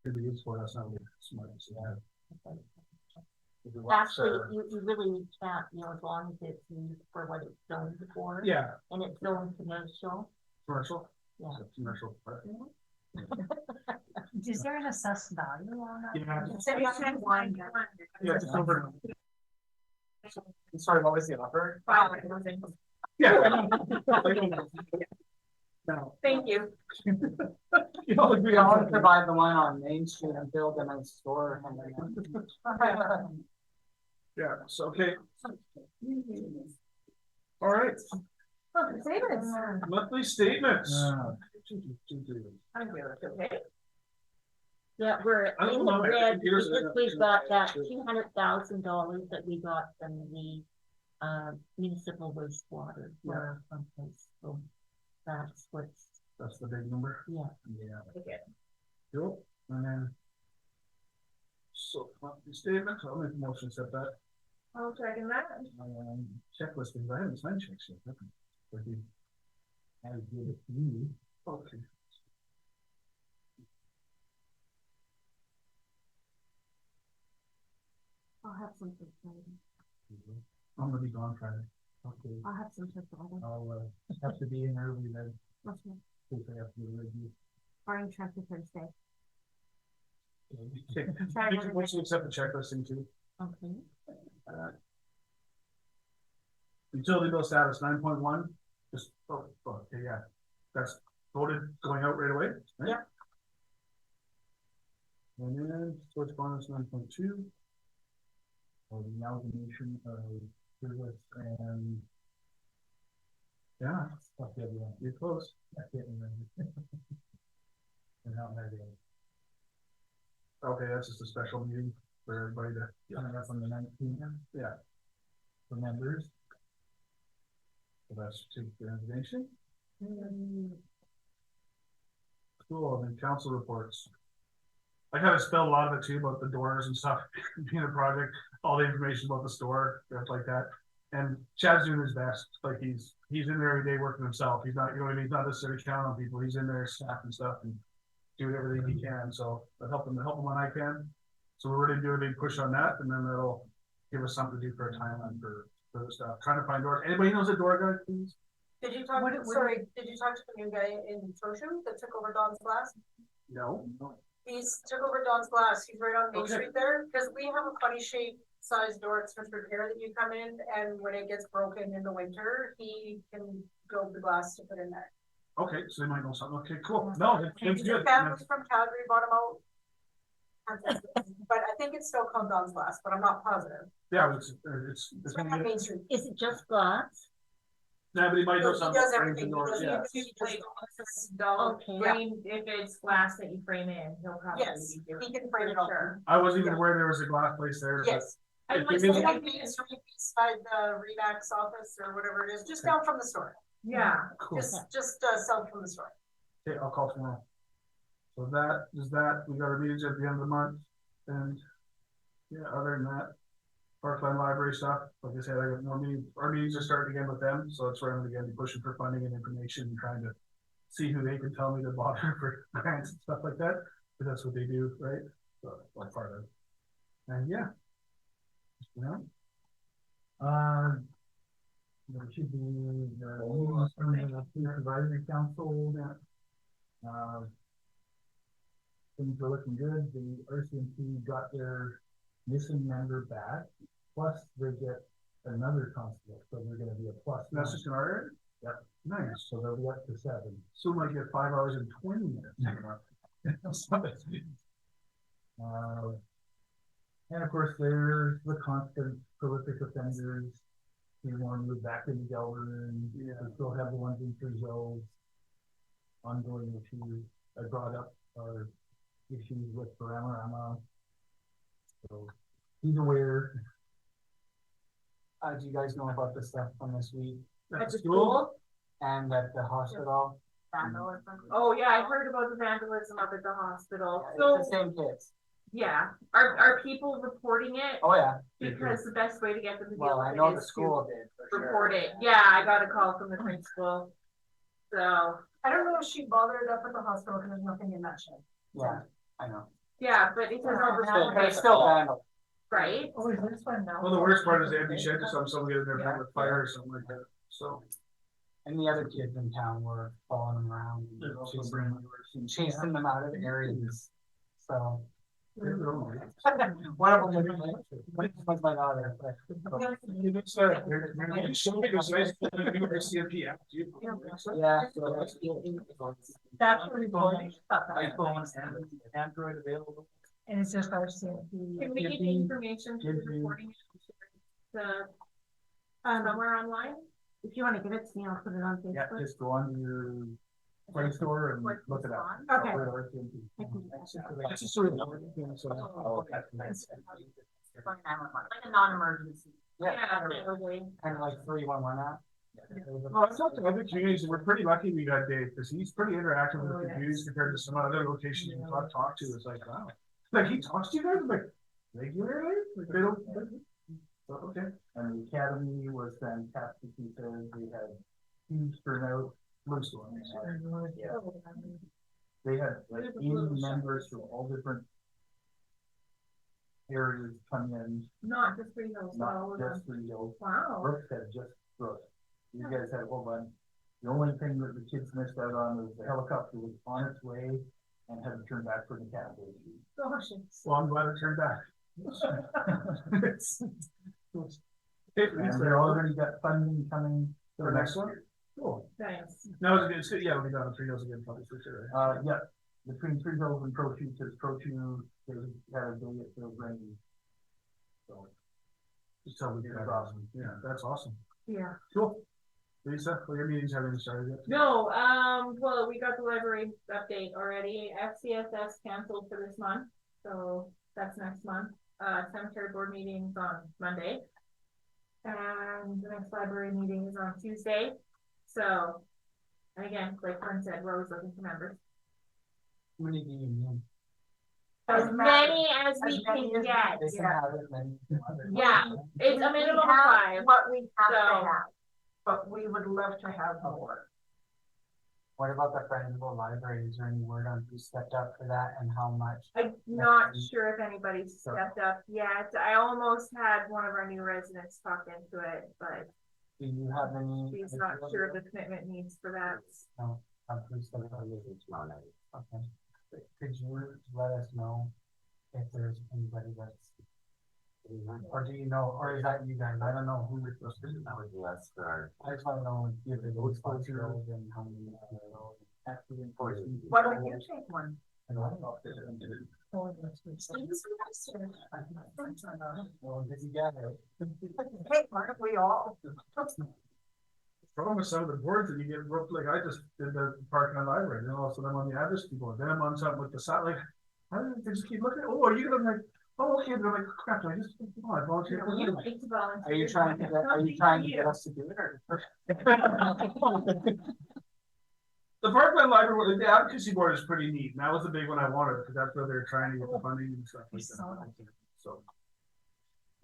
gonna be used for, that's not really smart, so that. Actually, you really can't, as long as it's used for what it's zoned for. Yeah, And it's zoned commercial. commercial. Yeah. So commercial. Is there an assessed value on that? Yeah. Yeah, just over. Sorry, what was the offer? Yeah. No. Thank you. You know, We all want to provide the one on Main Street and build a nice store. Yeah, so, okay. All right, monthly statements. Yeah, we're I don't in know, the my red, computer's because in we've it. got that $200,000 that we got from the municipal wastewater for our pump house. So that's what's, That's the big number. yeah. Yeah. Cool, and then. So, monthly statements, I'll make a motion to set that. I'll second that. Checklist, because I haven't signed checks yet. That would be. I give it to you. Okay. I'll have some for Friday. I'm gonna be gone Friday. Okay. I'll have some for Friday. I'll have to be in early then, Okay. in case I have to do a review. Barring traffic Thursday. Okay. Once you accept the checklisting too. Okay. Utility bill status 9.1, just, okay, yeah, that's voted going out right away, right? Yep. And then correspondence 9.2. Or the amalgamation of service and. Yeah, fuck the other one, you're close, I can't remember. And how many days. Okay, that's just a special meeting for everybody to coming up on the 19th, yeah. For members. So that's to the information. Cool, and then council reports. I kind of spelled a lot of it too about the doors and stuff, being a project, all the information about the store, stuff like that. And Chad's doing his best, like he's in there every day working himself. He's not, you know what I mean? He's not necessarily counting on people. He's in there, staff and stuff, and doing everything he can. So I help him when I can. So we're really doing a big push on that, and then that'll give us something to do for a timeline for the stuff. Trying to find doors. Anybody knows a door guy, please? Did you talk, did you talk to the new guy in Trochu that took over Don's Glass? No. He's took over Don's Glass, he's right on Main Okay. Street there, because we have a funny shaped size door at Smith Repair that you come in, and when it gets broken in the winter, he can build the glass to put in there. Okay, so they might know something. Okay, cool. No, it's good. Families from Calgary bought them out. But I think it's still called Don's Glass, but I'm not positive. Yeah, it's It's right on Main Street. Is it just glass? Yeah, but he might know He something. does about everything. frames and doors, He yeah. does Okay. Frame, if it's glass that you frame in, he'll probably Yes, be doing. he can frame it all. Sure. I wasn't even aware there was a glass place there. but Yes. if It's you mean- like Main Street beside the Remax office or whatever it is, just down from the store. Yeah. Cool. Just south from the store. Okay, I'll call tomorrow. So that is that. We got our meetings at the end of the month, and yeah, other than that, Parkland Library stuff. Like I said, I got more meetings. Our meetings are starting again with them, so that's where I'm gonna be pushing for funding and information and trying to see who they can tell me to bother for grants and stuff like that. Because that's what they do, right? So like part of. And yeah. You know. There should be the meetings from the supervisory council that. Things are looking good. The RCMP got their missing member back, plus they get another constable, so they're gonna be a plus. That's just an order? Yep. Nice, so they'll be up to 7. So might get 5 hours and 20 minutes. And of course, there's the constant prolific offenders. We want to move back into Delaware, we still have the ones in Trezo. Ongoing issues. I brought up our issues with Paramorama. So he's aware. Do you guys know about the stuff from this week At the school? and at the hospital? Oh, yeah, I heard about the vandalism up at the hospital. It's So, the same kids. Yeah, are people reporting it? Oh, yeah. Because the best way to get them to deal Well, with I it know the is school to did for sure. report it. Yeah, I got a call from the principal. So, I don't know if she bothered up at the hospital because there's nothing in that shed. Yeah, I know. yeah, but it says But it's still vandal. right? Oh, is this one now? Well, the worst part is the empty shed, because someone get in there playing with fire or something like that, so. And the other kids in town were following them around There's also and brand chasing them out of areas. So. new. One of them was my daughter. Yeah. That's what we want. iPhone and Android available. And it's just our CMP. Can we get the information to the reporting the somewhere online? If you want to give it to me, I'll put it on Yeah, Facebook. just go on to your Play Store and look it up. Okay. It's just sort of. Like a non-emergency. Yeah, probably. kind of like 311 app. Well, it's not the other communities, we're pretty lucky we got Dave, because he's pretty interactive with the communities compared to some other locations you talk to, it's like, wow. Like, he talks to you guys, like, regularly, like, they don't. So, okay. And the academy was fantastic, he said, we had huge turnout, most of them. Yeah. They had like 80 members from all different areas come in, Not just Green Hills, but all not of them. just Green Hills. Wow. Brooks had just Brooks. You guys had a whole bunch. The only thing that the kids missed out on was the helicopter was on its way and had to turn back for the capital. Gosh, Well, I'm glad it turned back. And they're already got funding coming for next one. Cool. thanks. No, it's good. Yeah, it'll be done in 3 Hills again, probably for sure. Yeah, between 3 Hills and Pro 2, because Pro 2, they had a day at the rain. So. Just tell me that's awesome. Yeah, that's awesome. Yeah. Cool. Lisa, well, your meetings haven't started yet. No, well, we got the library update already. FCSS canceled for this month, so that's next month. Cemetery board meeting's on Monday. And the next library meeting is on Tuesday. So, and again, like Fern said, we're always looking for members. How many do you need? As many as we can get. They can have as many. Yeah, it's a minimum of 5. What we have So- to have, but we would love to have more. What about the Friends of the Library? Is there any word on who stepped up for that and how much? I'm not sure if anybody's stepped up yet. I almost had one of our new residents talk into it, but Do you have any? she's not sure of the commitment needs for that. No, who stepped up? Okay. Could you let us know if there's anybody that's, or do you know, or is that you guys? I don't know who you're supposed to be. That would be us for our. I just wanna know if there's those 4 year olds and how many. Why don't you take one? I don't know if there's any. Well, did you get it? Hey, aren't we all? Problem with some of the boards that you get roped, like I just did the park and library, and also I'm on the address people, then I'm on something with the side, like, how do they just keep looking, oh, are you gonna like, oh, okay, they're like, crap, I just, oh, I volunteered. You like to volunteer. Are you trying to get us to do it or? The Parkland Library, the advocacy board is pretty neat, and that was the big one I wanted, because that's where they're trying to get the funding and stuff like that. So.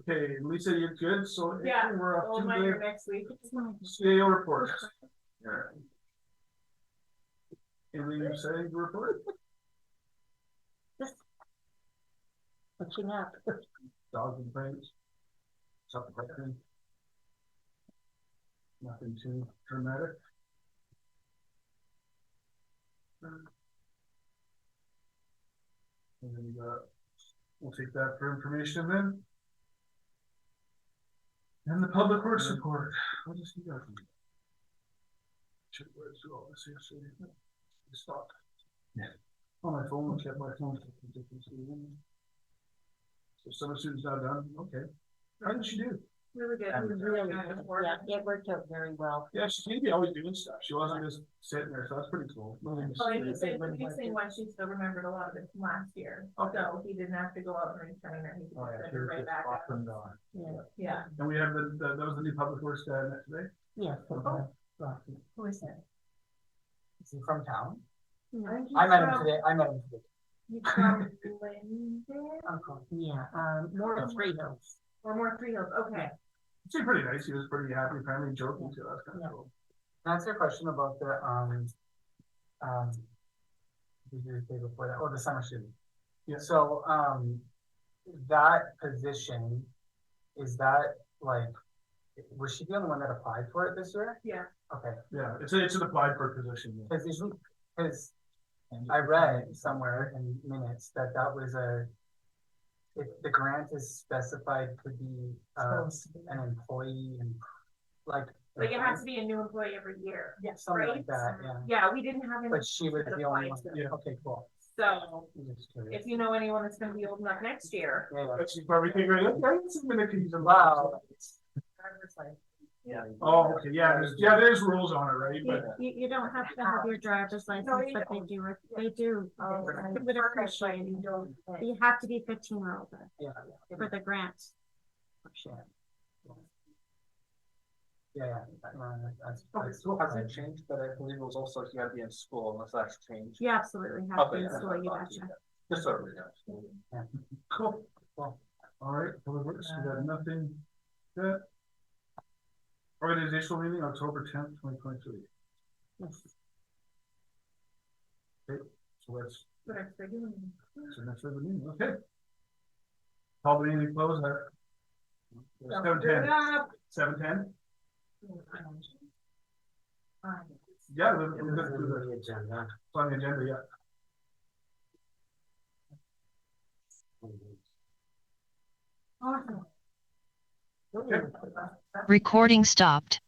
Okay, Lisa, you're good, so. Yeah, We're we'll up mind to her next week. the CAO reports. Anything you say to report? Catching up. Dogs and things. Something like that. Nothing too dramatic. And then we'll take that for information then. And the public works report. What does he got? Check where it's all this yesterday. Stop. Yeah. On my phone, check my phone. So summer students not done. Okay. How did she do? Really good. Really, yeah, it worked out very well. Yeah, she seemed to be always doing stuff. She wasn't just sitting there, so that's pretty cool. Oh, and he said, he's saying why she still remembered a lot of it from last year. So he didn't have to go out and retrain her. He could Oh, just yeah, send she her was right just back off out. and on. Yeah. And we have that was the new public works guy met today. Yes. Who is that? Is he from town? I think he's I met him from- today. From Linden Yeah, more Three Hills. or more Three Hills, okay. Seemed pretty nice. He was pretty happy, friendly, joking to us. Kind of cool. Can I answer a question about the, did you say before that, oh, the summer student? Yeah. So, that position, is that like, was she the only one that applied for it this year? Yeah. Okay. Yeah, it's an applied for position. Yeah. Because I read somewhere in minutes that was if the grant is specified to be, an employee and like. Like it has to be a new employee every year. Yeah, something right? like that, yeah. Yeah, we didn't have any. But she was the only one, yeah, okay, cool. So if you know anyone that's gonna be old enough next year. Yeah, But she's probably figuring, okay, it's a minute to use a wow. Yeah. Oh, okay, yeah, there's rules on it, right? But You don't have to have your driver's license, but they do. I would appreciate it. You have to be 15 or older Yeah. for the grant. Sure. Yeah, that's. Okay, so hasn't changed, but I believe it was also you gotta be in school unless that's changed. You absolutely have to Okay, install, you betcha. Just so we know. Yeah. cool. All right, well, it works. We got nothing. Good. Organizational meeting, October 10th, 2023. Yes. Okay, so that's So that's regular. next meeting. Okay. Call the meeting closed at 7:10. 7:10. Yeah, we're It was good to do on the the agenda. on the agenda. Yeah. Recording stopped.